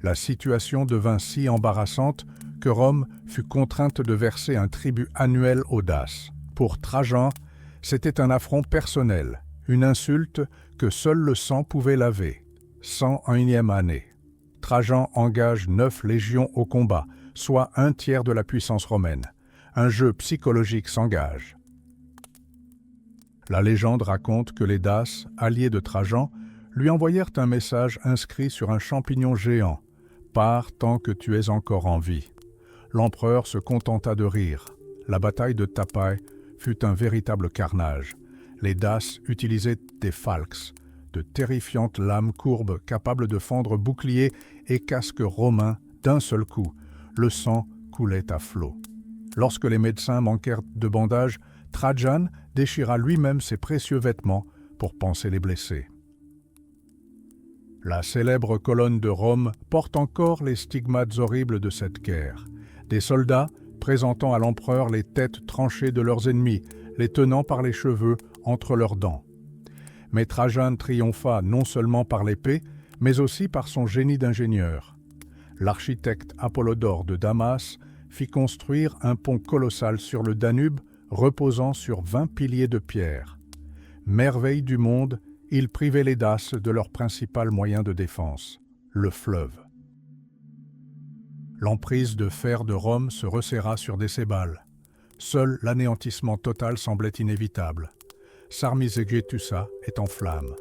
La situation devint si embarrassante que Rome fut contrainte de verser un tribut annuel aux Daces. Pour Trajan, c'était un affront personnel, une insulte que seul le sang pouvait laver. 101e année. Trajan engage 9 légions au combat, soit 1/3 de la puissance romaine. Un jeu psychologique s'engage. La légende raconte que les Daces, alliés de Trajan, lui envoyèrent un message inscrit sur un champignon géant. « Pars tant que tu es encore en vie ». L'empereur se contenta de rire. La bataille de Tapae fut un véritable carnage. Les Daces utilisaient des falx, de terrifiantes lames courbes capables de fendre boucliers et casques romains d'un seul coup. Le sang coulait à flots. Lorsque les médecins manquèrent de bandages, Trajan déchira lui-même ses précieux vêtements pour panser les blessés. La célèbre colonne de Rome porte encore les stigmates horribles de cette guerre. Des soldats présentant à l'empereur les têtes tranchées de leurs ennemis, les tenant par les cheveux entre leurs dents. Mais Trajan triompha non seulement par l'épée, mais aussi par son génie d'ingénieur. L'architecte Apollodore de Damas fit construire un pont colossal sur le Danube reposant sur 20 piliers de pierre. Merveille du monde, il privait les Daces de leur principal moyen de défense, le fleuve. L'emprise de fer de Rome se resserra sur Décébal. Seul l'anéantissement total semblait inévitable. Sarmizegetusa est en flammes.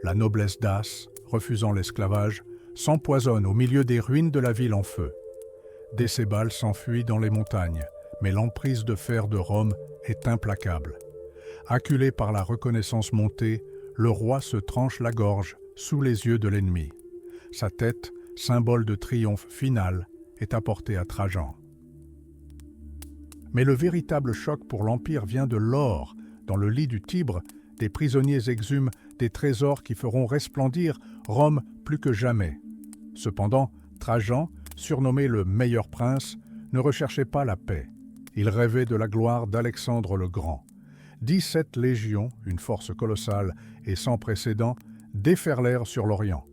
La noblesse dace, refusant l'esclavage, s'empoisonne au milieu des ruines de la ville en feu. Décébal s'enfuit dans les montagnes, mais l'emprise de fer de Rome est implacable. Acculé par la reconnaissance montée, le roi se tranche la gorge sous les yeux de l'ennemi. Sa tête, symbole de triomphe final, est apportée à Trajan. Mais le véritable choc pour l'Empire vient de l'or. Dans le lit du Tibre, des prisonniers exhument des trésors qui feront resplendir Rome plus que jamais. Cependant, Trajan, surnommé le meilleur prince, ne recherchait pas la paix. Il rêvait de la gloire d'Alexandre le Grand. 17 légions, une force colossale et sans précédent, déferlèrent sur l'Orient.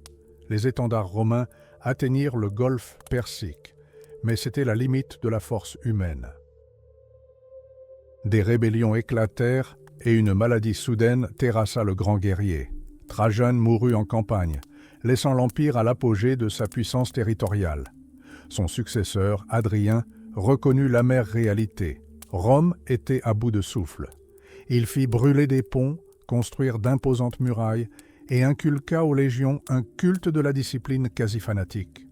Les étendards romains atteignirent le golfe Persique, mais c'était la limite de la force humaine. Des rébellions éclatèrent et une maladie soudaine terrassa le grand guerrier. Trajan mourut en campagne, laissant l'Empire à l'apogée de sa puissance territoriale. Son successeur, Hadrien, reconnut l'amère réalité. Rome était à bout de souffle. Il fit brûler des ponts, construire d'imposantes murailles et inculqua aux légions un culte de la discipline quasi fanatique.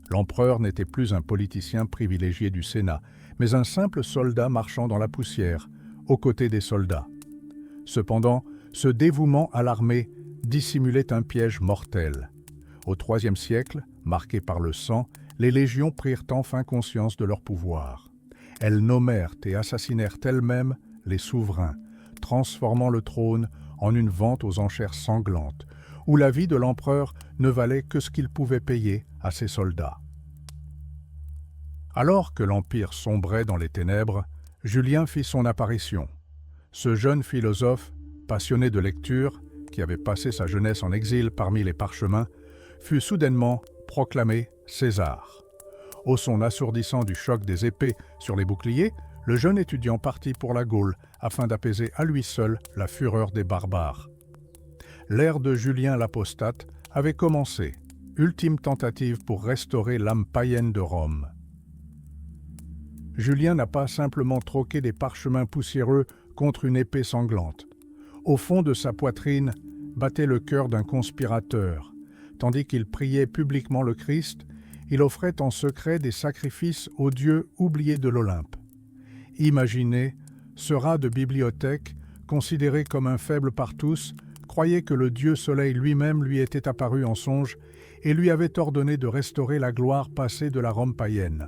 L'empereur n'était plus un politicien privilégié du Sénat, mais un simple soldat marchant dans la poussière, aux côtés des soldats. Cependant, ce dévouement à l'armée dissimulait un piège mortel. Au IIIe siècle, marqué par le sang, les légions prirent enfin conscience de leur pouvoir. Elles nommèrent et assassinèrent elles-mêmes les souverains, transformant le trône en une vente aux enchères sanglantes, où la vie de l'empereur ne valait que ce qu'il pouvait payer à ses soldats. Alors que l'Empire sombrait dans les ténèbres, Julien fit son apparition. Ce jeune philosophe, passionné de lecture, qui avait passé sa jeunesse en exil parmi les parchemins, fut soudainement proclamé César. Au son assourdissant du choc des épées sur les boucliers, le jeune étudiant partit pour la Gaule afin d'apaiser à lui seul la fureur des barbares. L'ère de Julien l'Apostate avait commencé, ultime tentative pour restaurer l'âme païenne de Rome. Julien n'a pas simplement troqué des parchemins poussiéreux contre une épée sanglante. Au fond de sa poitrine battait le cœur d'un conspirateur. Tandis qu'il priait publiquement le Christ, il offrait en secret des sacrifices aux dieux oubliés de l'Olympe. Imaginez, ce rat de bibliothèque, considéré comme un faible par tous, croyait que le dieu Soleil lui-même lui était apparu en songe et lui avait ordonné de restaurer la gloire passée de la Rome païenne.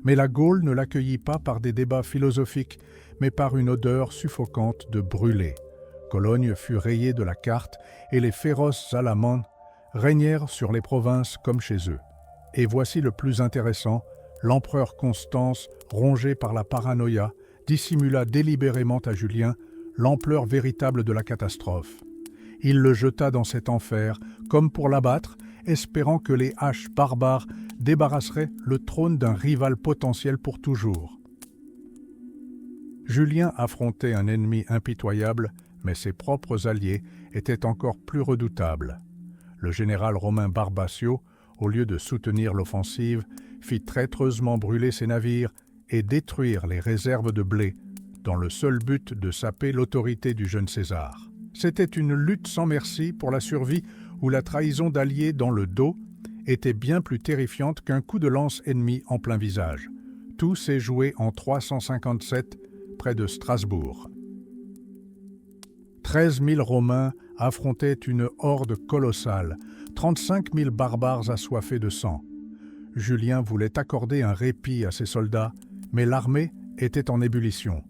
Mais la Gaule ne l'accueillit pas par des débats philosophiques, mais par une odeur suffocante de brûlé. Cologne fut rayée de la carte et les féroces Alamans régnèrent sur les provinces comme chez eux. Et voici le plus intéressant, l'empereur Constance, rongé par la paranoïa, dissimula délibérément à Julien l'ampleur véritable de la catastrophe. Il le jeta dans cet enfer, comme pour l'abattre, espérant que les haches barbares débarrasseraient le trône d'un rival potentiel pour toujours. Julien affrontait un ennemi impitoyable, mais ses propres alliés étaient encore plus redoutables. Le général romain Barbatio, au lieu de soutenir l'offensive, fit traîtreusement brûler ses navires et détruire les réserves de blé, dans le seul but de saper l'autorité du jeune César. C'était une lutte sans merci pour la survie où la trahison d'alliés dans le dos était bien plus terrifiante qu'un coup de lance ennemi en plein visage. Tout s'est joué en 357, près de Strasbourg. 13 000 Romains affrontaient une horde colossale, 35 000 barbares assoiffés de sang. Julien voulait accorder un répit à ses soldats, mais l'armée était en ébullition.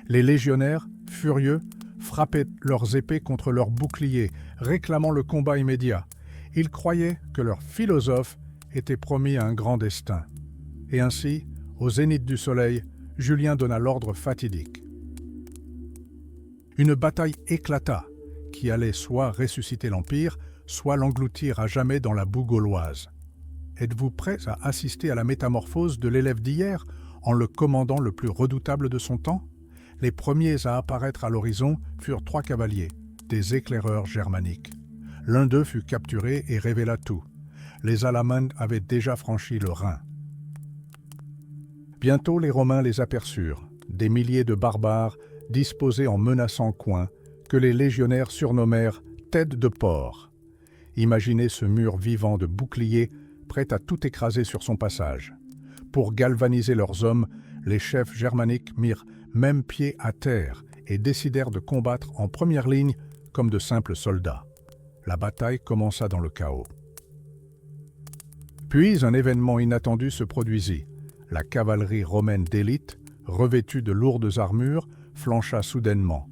Les légionnaires, furieux, frappaient leurs épées contre leurs boucliers, réclamant le combat immédiat. Ils croyaient que leur philosophe était promis à un grand destin. Et ainsi, au zénith du soleil, Julien donna l'ordre fatidique. Une bataille éclata, qui allait soit ressusciter l'Empire, soit l'engloutir à jamais dans la boue gauloise. Êtes-vous prêts à assister à la métamorphose de l'élève d'hier en le commandant le plus redoutable de son temps? Les premiers à apparaître à l'horizon furent 3 cavaliers, des éclaireurs germaniques. L'un d'eux fut capturé et révéla tout. Les Alamans avaient déjà franchi le Rhin. Bientôt les Romains les aperçurent, des milliers de barbares disposés en menaçants coins que les légionnaires surnommèrent « têtes de porc ». Imaginez ce mur vivant de boucliers prêt à tout écraser sur son passage. Pour galvaniser leurs hommes, les chefs germaniques mirent même pied à terre et décidèrent de combattre en première ligne comme de simples soldats. La bataille commença dans le chaos. Puis un événement inattendu se produisit. La cavalerie romaine d'élite, revêtue de lourdes armures, flancha soudainement.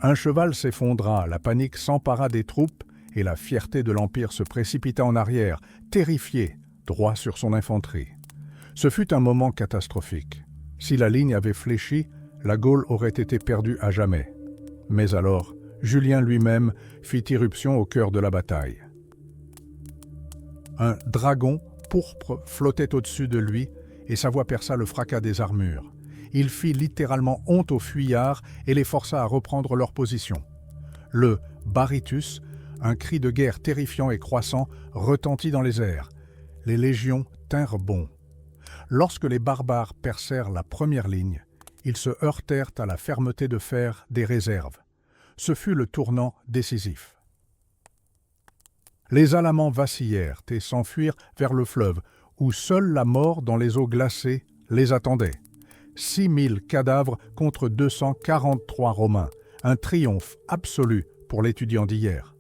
Un cheval s'effondra, la panique s'empara des troupes et la fierté de l'Empire se précipita en arrière, terrifiée, droit sur son infanterie. Ce fut un moment catastrophique. Si la ligne avait fléchi, la Gaule aurait été perdue à jamais. Mais alors, Julien lui-même fit irruption au cœur de la bataille. Un dragon pourpre flottait au-dessus de lui et sa voix perça le fracas des armures. Il fit littéralement honte aux fuyards et les força à reprendre leur position. Le Baritus, un cri de guerre terrifiant et croissant, retentit dans les airs. Les légions tinrent bon. Lorsque les barbares percèrent la première ligne, ils se heurtèrent à la fermeté de fer des réserves. Ce fut le tournant décisif. Les Alamans vacillèrent et s'enfuirent vers le fleuve, où seule la mort dans les eaux glacées les attendait. 6000 cadavres contre 243 Romains, un triomphe absolu pour l'étudiant d'hier.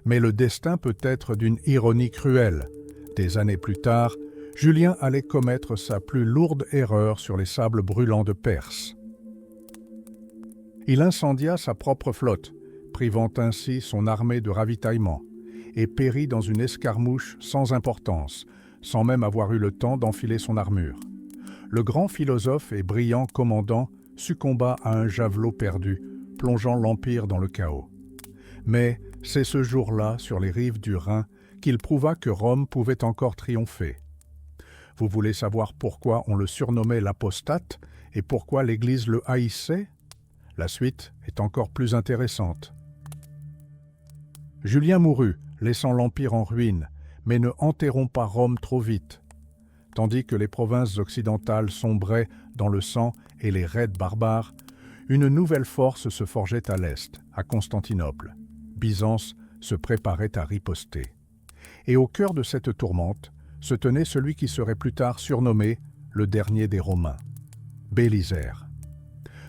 Mais le destin peut être d'une ironie cruelle. Des années plus tard, Julien allait commettre sa plus lourde erreur sur les sables brûlants de Perse. Il incendia sa propre flotte, privant ainsi son armée de ravitaillement, et périt dans une escarmouche sans importance, sans même avoir eu le temps d'enfiler son armure. Le grand philosophe et brillant commandant succomba à un javelot perdu, plongeant l'Empire dans le chaos. Mais c'est ce jour-là, sur les rives du Rhin, qu'il prouva que Rome pouvait encore triompher. Vous voulez savoir pourquoi on le surnommait l'apostate et pourquoi l'Église le haïssait? La suite est encore plus intéressante. Julien mourut, laissant l'Empire en ruine, mais ne enterrons pas Rome trop vite. Tandis que les provinces occidentales sombraient dans le sang et les raids barbares, une nouvelle force se forgeait à l'est, à Constantinople. Byzance se préparait à riposter. Et au cœur de cette tourmente se tenait celui qui serait plus tard surnommé le dernier des Romains, Bélisère.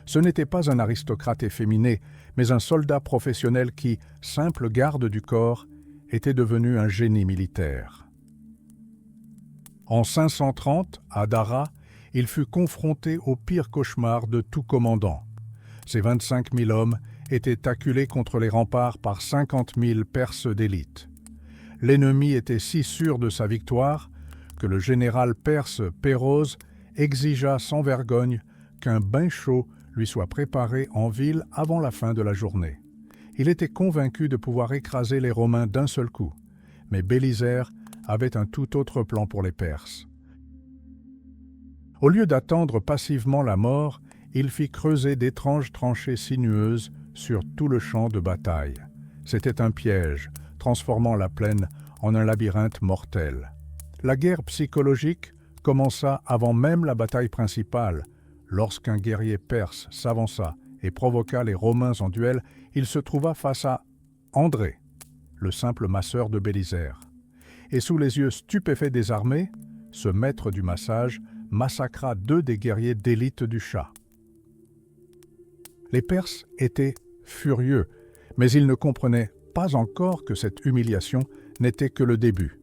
Ce n'était pas un aristocrate efféminé, mais un soldat professionnel qui, simple garde du corps, était devenu un génie militaire. En 530, à Dara, il fut confronté au pire cauchemar de tout commandant. Ses 25 000 hommes étaient acculés contre les remparts par 50 000 Perses d'élite. L'ennemi était si sûr de sa victoire que le général perse Pérose exigea sans vergogne qu'un bain chaud lui soit préparé en ville avant la fin de la journée. Il était convaincu de pouvoir écraser les Romains d'un seul coup, mais Bélisère avait un tout autre plan pour les Perses. Au lieu d'attendre passivement la mort, il fit creuser d'étranges tranchées sinueuses sur tout le champ de bataille. C'était un piège, transformant la plaine en un labyrinthe mortel. La guerre psychologique commença avant même la bataille principale. Lorsqu'un guerrier perse s'avança et provoqua les Romains en duel, il se trouva face à André, le simple masseur de Bélisère. Et sous les yeux stupéfaits des armées, ce maître du massage massacra 2 des guerriers d'élite du Shah. Les Perses étaient furieux, mais ils ne comprenaient pas encore que cette humiliation n'était que le début.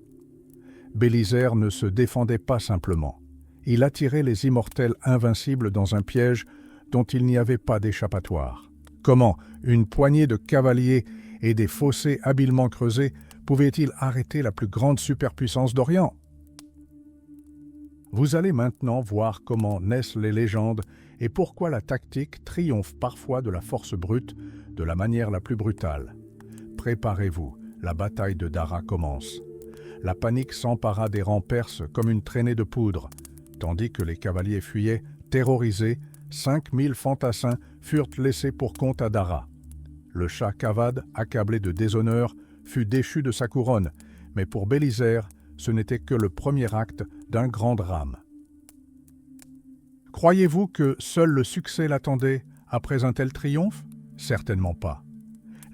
Bélisère ne se défendait pas simplement. Il attirait les immortels invincibles dans un piège dont il n'y avait pas d'échappatoire. Comment une poignée de cavaliers et des fossés habilement creusés pouvaient-ils arrêter la plus grande superpuissance d'Orient? Vous allez maintenant voir comment naissent les légendes et pourquoi la tactique triomphe parfois de la force brute de la manière la plus brutale. Préparez-vous, la bataille de Dara commence. La panique s'empara des rangs perses comme une traînée de poudre. Tandis que les cavaliers fuyaient, terrorisés, 5000 fantassins furent laissés pour compte à Dara. Le Shah Kavad, accablé de déshonneur, fut déchu de sa couronne, mais pour Bélisère, ce n'était que le premier acte d'un grand drame. Croyez-vous que seul le succès l'attendait après un tel triomphe? Certainement pas.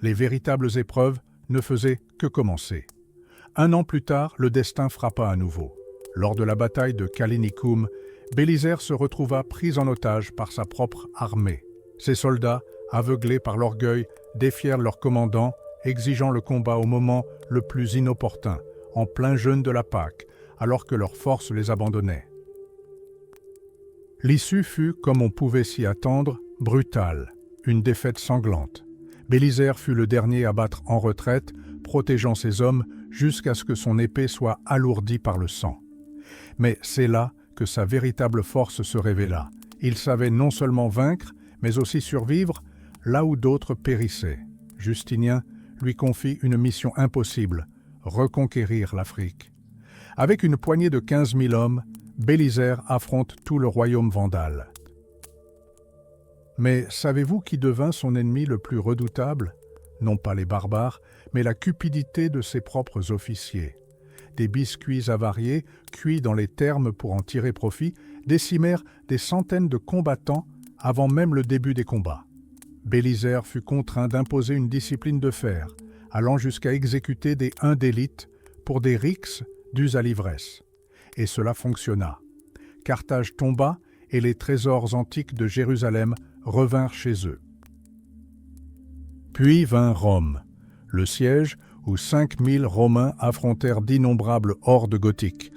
Les véritables épreuves ne faisaient que commencer. 1 an plus tard, le destin frappa à nouveau. Lors de la bataille de Kalinikum, Bélisaire se retrouva pris en otage par sa propre armée. Ses soldats, aveuglés par l'orgueil, défièrent leur commandant, exigeant le combat au moment le plus inopportun, en plein jeûne de la Pâque, alors que leurs forces les abandonnaient. L'issue fut, comme on pouvait s'y attendre, brutale, une défaite sanglante. Bélisaire fut le dernier à battre en retraite, protégeant ses hommes jusqu'à ce que son épée soit alourdie par le sang. Mais c'est là que sa véritable force se révéla. Il savait non seulement vaincre, mais aussi survivre là où d'autres périssaient. Justinien lui confie une mission impossible, reconquérir l'Afrique. Avec une poignée de 15 000 hommes, Bélisaire affronte tout le royaume vandale. Mais savez-vous qui devint son ennemi le plus redoutable? Non pas les barbares, mais la cupidité de ses propres officiers. Des biscuits avariés, cuits dans les thermes pour en tirer profit, décimèrent des centaines de combattants avant même le début des combats. Bélisaire fut contraint d'imposer une discipline de fer, allant jusqu'à exécuter des uns d'élite pour des rixes dus à l'ivresse. Et cela fonctionna. Carthage tomba et les trésors antiques de Jérusalem revinrent chez eux. Puis vint Rome, le siège où 5000 Romains affrontèrent d'innombrables hordes gothiques.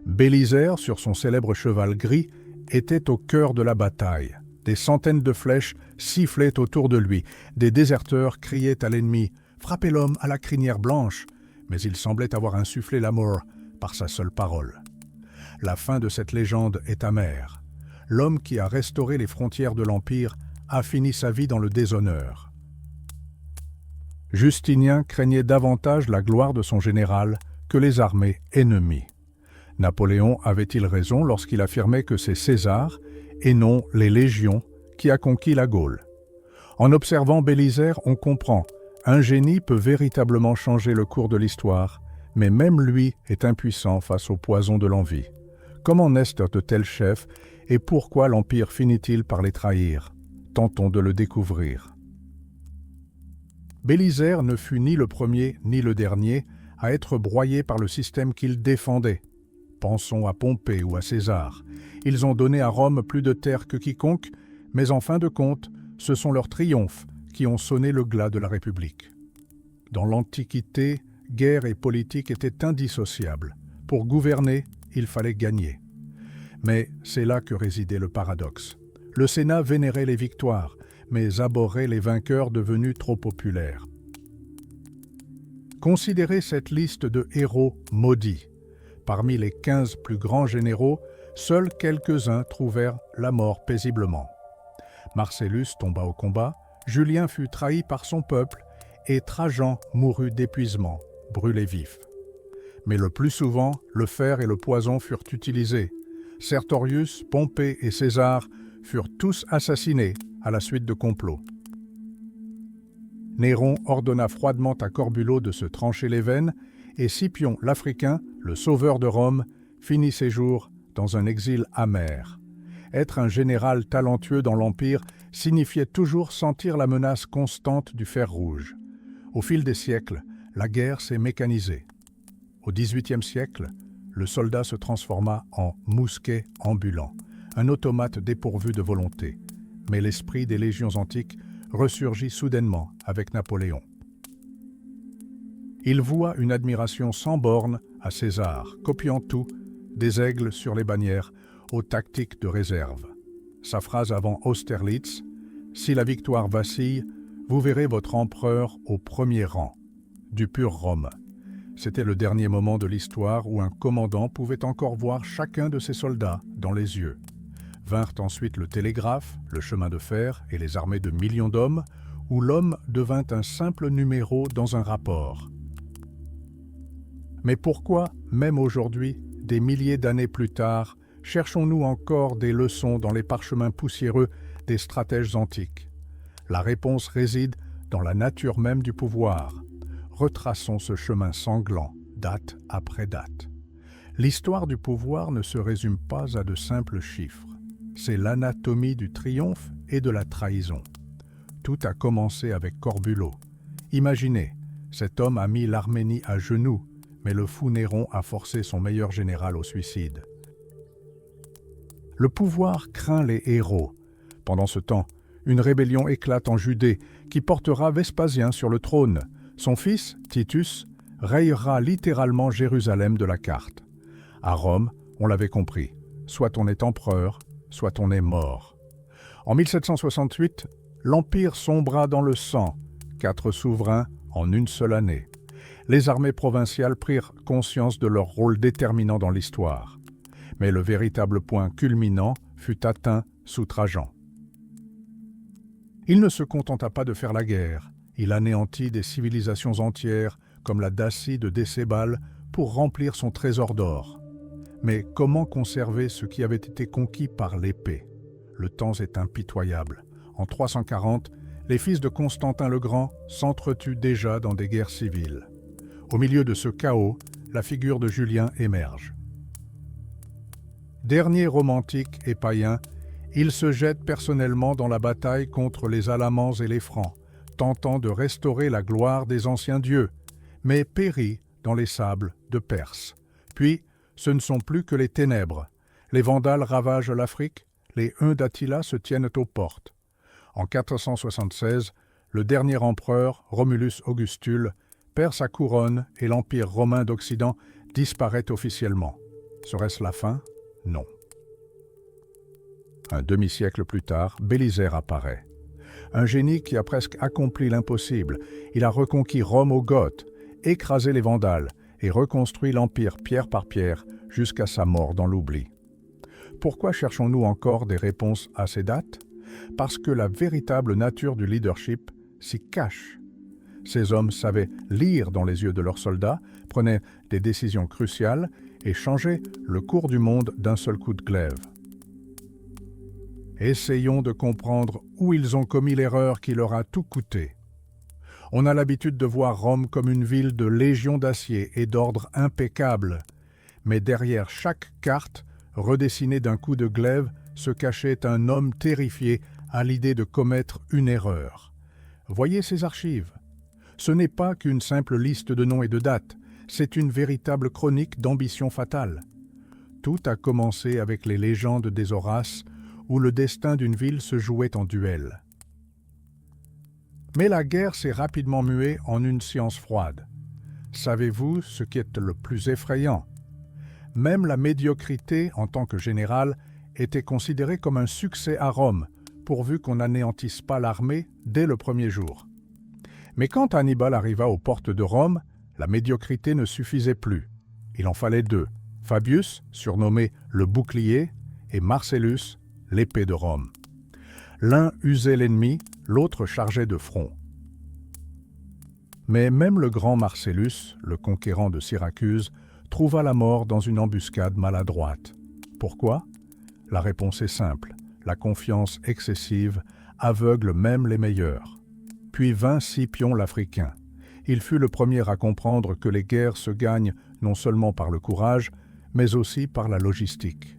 Bélisaire, sur son célèbre cheval gris, était au cœur de la bataille. Des centaines de flèches sifflaient autour de lui. Des déserteurs criaient à l'ennemi « Frappez l'homme à la crinière blanche !» Mais il semblait avoir insufflé la mort par sa seule parole. La fin de cette légende est amère. L'homme qui a restauré les frontières de l'Empire a fini sa vie dans le déshonneur. Justinien craignait davantage la gloire de son général que les armées ennemies. Napoléon avait-il raison lorsqu'il affirmait que c'est César, et non les légions, qui a conquis la Gaule? En observant Bélisaire, on comprend, un génie peut véritablement changer le cours de l'histoire, mais même lui est impuissant face au poison de l'envie. Comment naissent de tels chefs, et pourquoi l'Empire finit-il par les trahir? Tentons de le découvrir. Bélisaire ne fut ni le premier ni le dernier à être broyé par le système qu'il défendait. Pensons à Pompée ou à César. Ils ont donné à Rome plus de terres que quiconque, mais en fin de compte, ce sont leurs triomphes qui ont sonné le glas de la République. Dans l'Antiquité, guerre et politique étaient indissociables. Pour gouverner, il fallait gagner. Mais c'est là que résidait le paradoxe. Le Sénat vénérait les victoires, mais abhorrait les vainqueurs devenus trop populaires. Considérez cette liste de héros maudits. Parmi les 15 plus grands généraux, seuls quelques-uns trouvèrent la mort paisiblement. Marcellus tomba au combat, Julien fut trahi par son peuple et Trajan mourut d'épuisement, brûlé vif. Mais le plus souvent, le fer et le poison furent utilisés. Sertorius, Pompée et César furent tous assassinés à la suite de complots. Néron ordonna froidement à Corbulo de se trancher les veines et Scipion l'Africain, le sauveur de Rome, finit ses jours dans un exil amer. Être un général talentueux dans l'Empire signifiait toujours sentir la menace constante du fer rouge. Au fil des siècles, la guerre s'est mécanisée. Au XVIIIe siècle, le soldat se transforma en mousquet ambulant, un automate dépourvu de volonté. Mais l'esprit des légions antiques ressurgit soudainement avec Napoléon. Il voua une admiration sans borne à César, copiant tout, des aigles sur les bannières aux tactiques de réserve. Sa phrase avant Austerlitz, « Si la victoire vacille, vous verrez votre empereur au premier rang », du pur Rome. C'était le dernier moment de l'histoire où un commandant pouvait encore voir chacun de ses soldats dans les yeux. Vinrent ensuite le télégraphe, le chemin de fer et les armées de millions d'hommes, où l'homme devint un simple numéro dans un rapport. Mais pourquoi, même aujourd'hui, des milliers d'années plus tard, cherchons-nous encore des leçons dans les parchemins poussiéreux des stratèges antiques? La réponse réside dans la nature même du pouvoir. Retraçons ce chemin sanglant, date après date. L'histoire du pouvoir ne se résume pas à de simples chiffres. c'est l'anatomie du triomphe et de la trahison. Tout a commencé avec Corbulo. Imaginez, cet homme a mis l'Arménie à genoux, mais le fou Néron a forcé son meilleur général au suicide. Le pouvoir craint les héros. Pendant ce temps, une rébellion éclate en Judée qui portera Vespasien sur le trône. Son fils, Titus, rayera littéralement Jérusalem de la carte. À Rome, on l'avait compris, soit on est empereur, soit on est mort. En 1768, l'Empire sombra dans le sang, 4 souverains en une seule année. Les armées provinciales prirent conscience de leur rôle déterminant dans l'histoire. Mais le véritable point culminant fut atteint sous Trajan. Il ne se contenta pas de faire la guerre. Il anéantit des civilisations entières, comme la Dacie de Décébal, pour remplir son trésor d'or. Mais comment conserver ce qui avait été conquis par l'épée? Le temps est impitoyable. En 340, les fils de Constantin le Grand s'entretuent déjà dans des guerres civiles. Au milieu de ce chaos, la figure de Julien émerge. Dernier romantique et païen, il se jette personnellement dans la bataille contre les Alamans et les Francs, tentant de restaurer la gloire des anciens dieux, mais périt dans les sables de Perse. Puis, ce ne sont plus que les ténèbres. Les Vandales ravagent l'Afrique, les Huns d'Attila se tiennent aux portes. En 476, le dernier empereur, Romulus Augustule, perd sa couronne et l'Empire romain d'Occident disparaît officiellement. Serait-ce la fin? Non. Un demi-siècle plus tard, Bélisère apparaît. Un génie qui a presque accompli l'impossible. Il a reconquis Rome aux Goths, écrasé les Vandales et reconstruit l'Empire pierre par pierre jusqu'à sa mort dans l'oubli. Pourquoi cherchons-nous encore des réponses à ces dates? Parce que la véritable nature du leadership s'y cache. Ces hommes savaient lire dans les yeux de leurs soldats, prenaient des décisions cruciales et changeaient le cours du monde d'un seul coup de glaive. Essayons de comprendre où ils ont commis l'erreur qui leur a tout coûté. On a l'habitude de voir Rome comme une ville de légions d'acier et d'ordre impeccable, mais derrière chaque carte, redessinée d'un coup de glaive, se cachait un homme terrifié à l'idée de commettre une erreur. Voyez ces archives. Ce n'est pas qu'une simple liste de noms et de dates, c'est une véritable chronique d'ambition fatale. Tout a commencé avec les légendes des Horaces, où le destin d'une ville se jouait en duel. Mais la guerre s'est rapidement muée en une science froide. Savez-vous ce qui est le plus effrayant? Même la médiocrité en tant que général était considérée comme un succès à Rome, pourvu qu'on n'anéantisse pas l'armée dès le premier jour. Mais quand Hannibal arriva aux portes de Rome, la médiocrité ne suffisait plus. Il en fallait 2, Fabius, surnommé le bouclier, et Marcellus, l'épée de Rome. L'un usait l'ennemi, l'autre chargeait de front. Mais même le grand Marcellus, le conquérant de Syracuse, trouva la mort dans une embuscade maladroite. Pourquoi? La réponse est simple. La confiance excessive aveugle même les meilleurs. Puis vint Scipion l'Africain. Il fut le premier à comprendre que les guerres se gagnent non seulement par le courage, mais aussi par la logistique.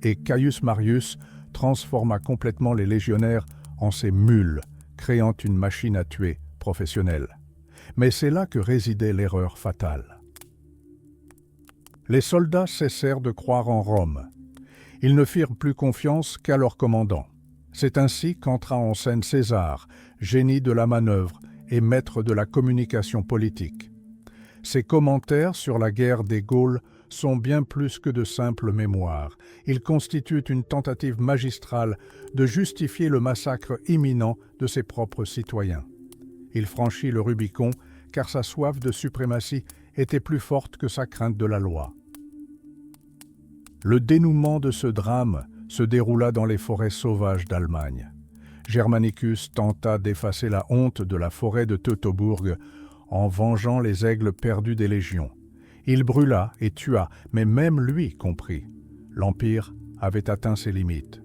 Et Caius Marius transforma complètement les légionnaires en ces mules, créant une machine à tuer professionnelle. Mais c'est là que résidait l'erreur fatale. Les soldats cessèrent de croire en Rome. Ils ne firent plus confiance qu'à leur commandant. C'est ainsi qu'entra en scène César, génie de la manœuvre et maître de la communication politique. Ses commentaires sur la guerre des Gaules sont bien plus que de simples mémoires. Ils constituent une tentative magistrale de justifier le massacre imminent de ses propres citoyens. Il franchit le Rubicon car sa soif de suprématie était plus forte que sa crainte de la loi. Le dénouement de ce drame se déroula dans les forêts sauvages d'Allemagne. Germanicus tenta d'effacer la honte de la forêt de Teutobourg en vengeant les aigles perdus des légions. Il brûla et tua, mais même lui comprit. L'Empire avait atteint ses limites.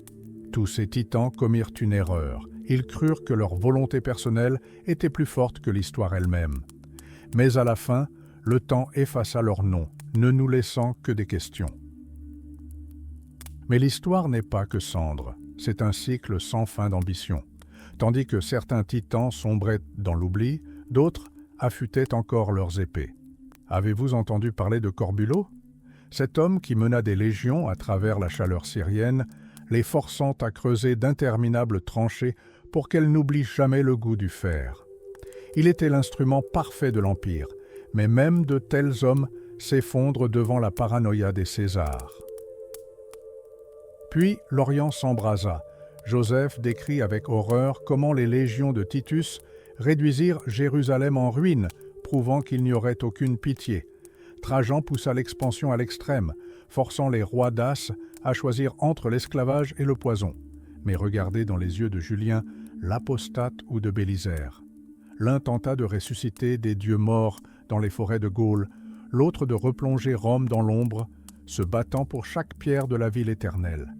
Tous ces titans commirent une erreur. Ils crurent que leur volonté personnelle était plus forte que l'histoire elle-même. Mais à la fin, le temps effaça leur nom, ne nous laissant que des questions. Mais l'histoire n'est pas que cendre, c'est un cycle sans fin d'ambition. Tandis que certains titans sombraient dans l'oubli, d'autres affûtaient encore leurs épées. Avez-vous entendu parler de Corbulo? Cet homme qui mena des légions à travers la chaleur syrienne, les forçant à creuser d'interminables tranchées pour qu'elles n'oublient jamais le goût du fer. Il était l'instrument parfait de l'Empire, mais même de tels hommes s'effondrent devant la paranoïa des Césars. Puis l'Orient s'embrasa. Joseph décrit avec horreur comment les légions de Titus réduisirent Jérusalem en ruine, prouvant qu'il n'y aurait aucune pitié. Trajan poussa l'expansion à l'extrême, forçant les rois daces à choisir entre l'esclavage et le poison. Mais regardez dans les yeux de Julien l'apostate ou de Bélisaire. L'un tenta de ressusciter des dieux morts dans les forêts de Gaule, l'autre de replonger Rome dans l'ombre, se battant pour chaque pierre de la ville éternelle.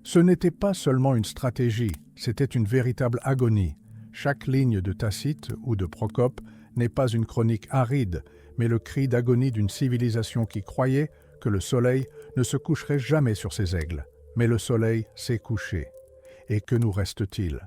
Ce n'était pas seulement une stratégie, c'était une véritable agonie. Chaque ligne de Tacite ou de Procope n'est pas une chronique aride, mais le cri d'agonie d'une civilisation qui croyait que le soleil ne se coucherait jamais sur ses aigles. Mais le soleil s'est couché. Et que nous reste-t-il?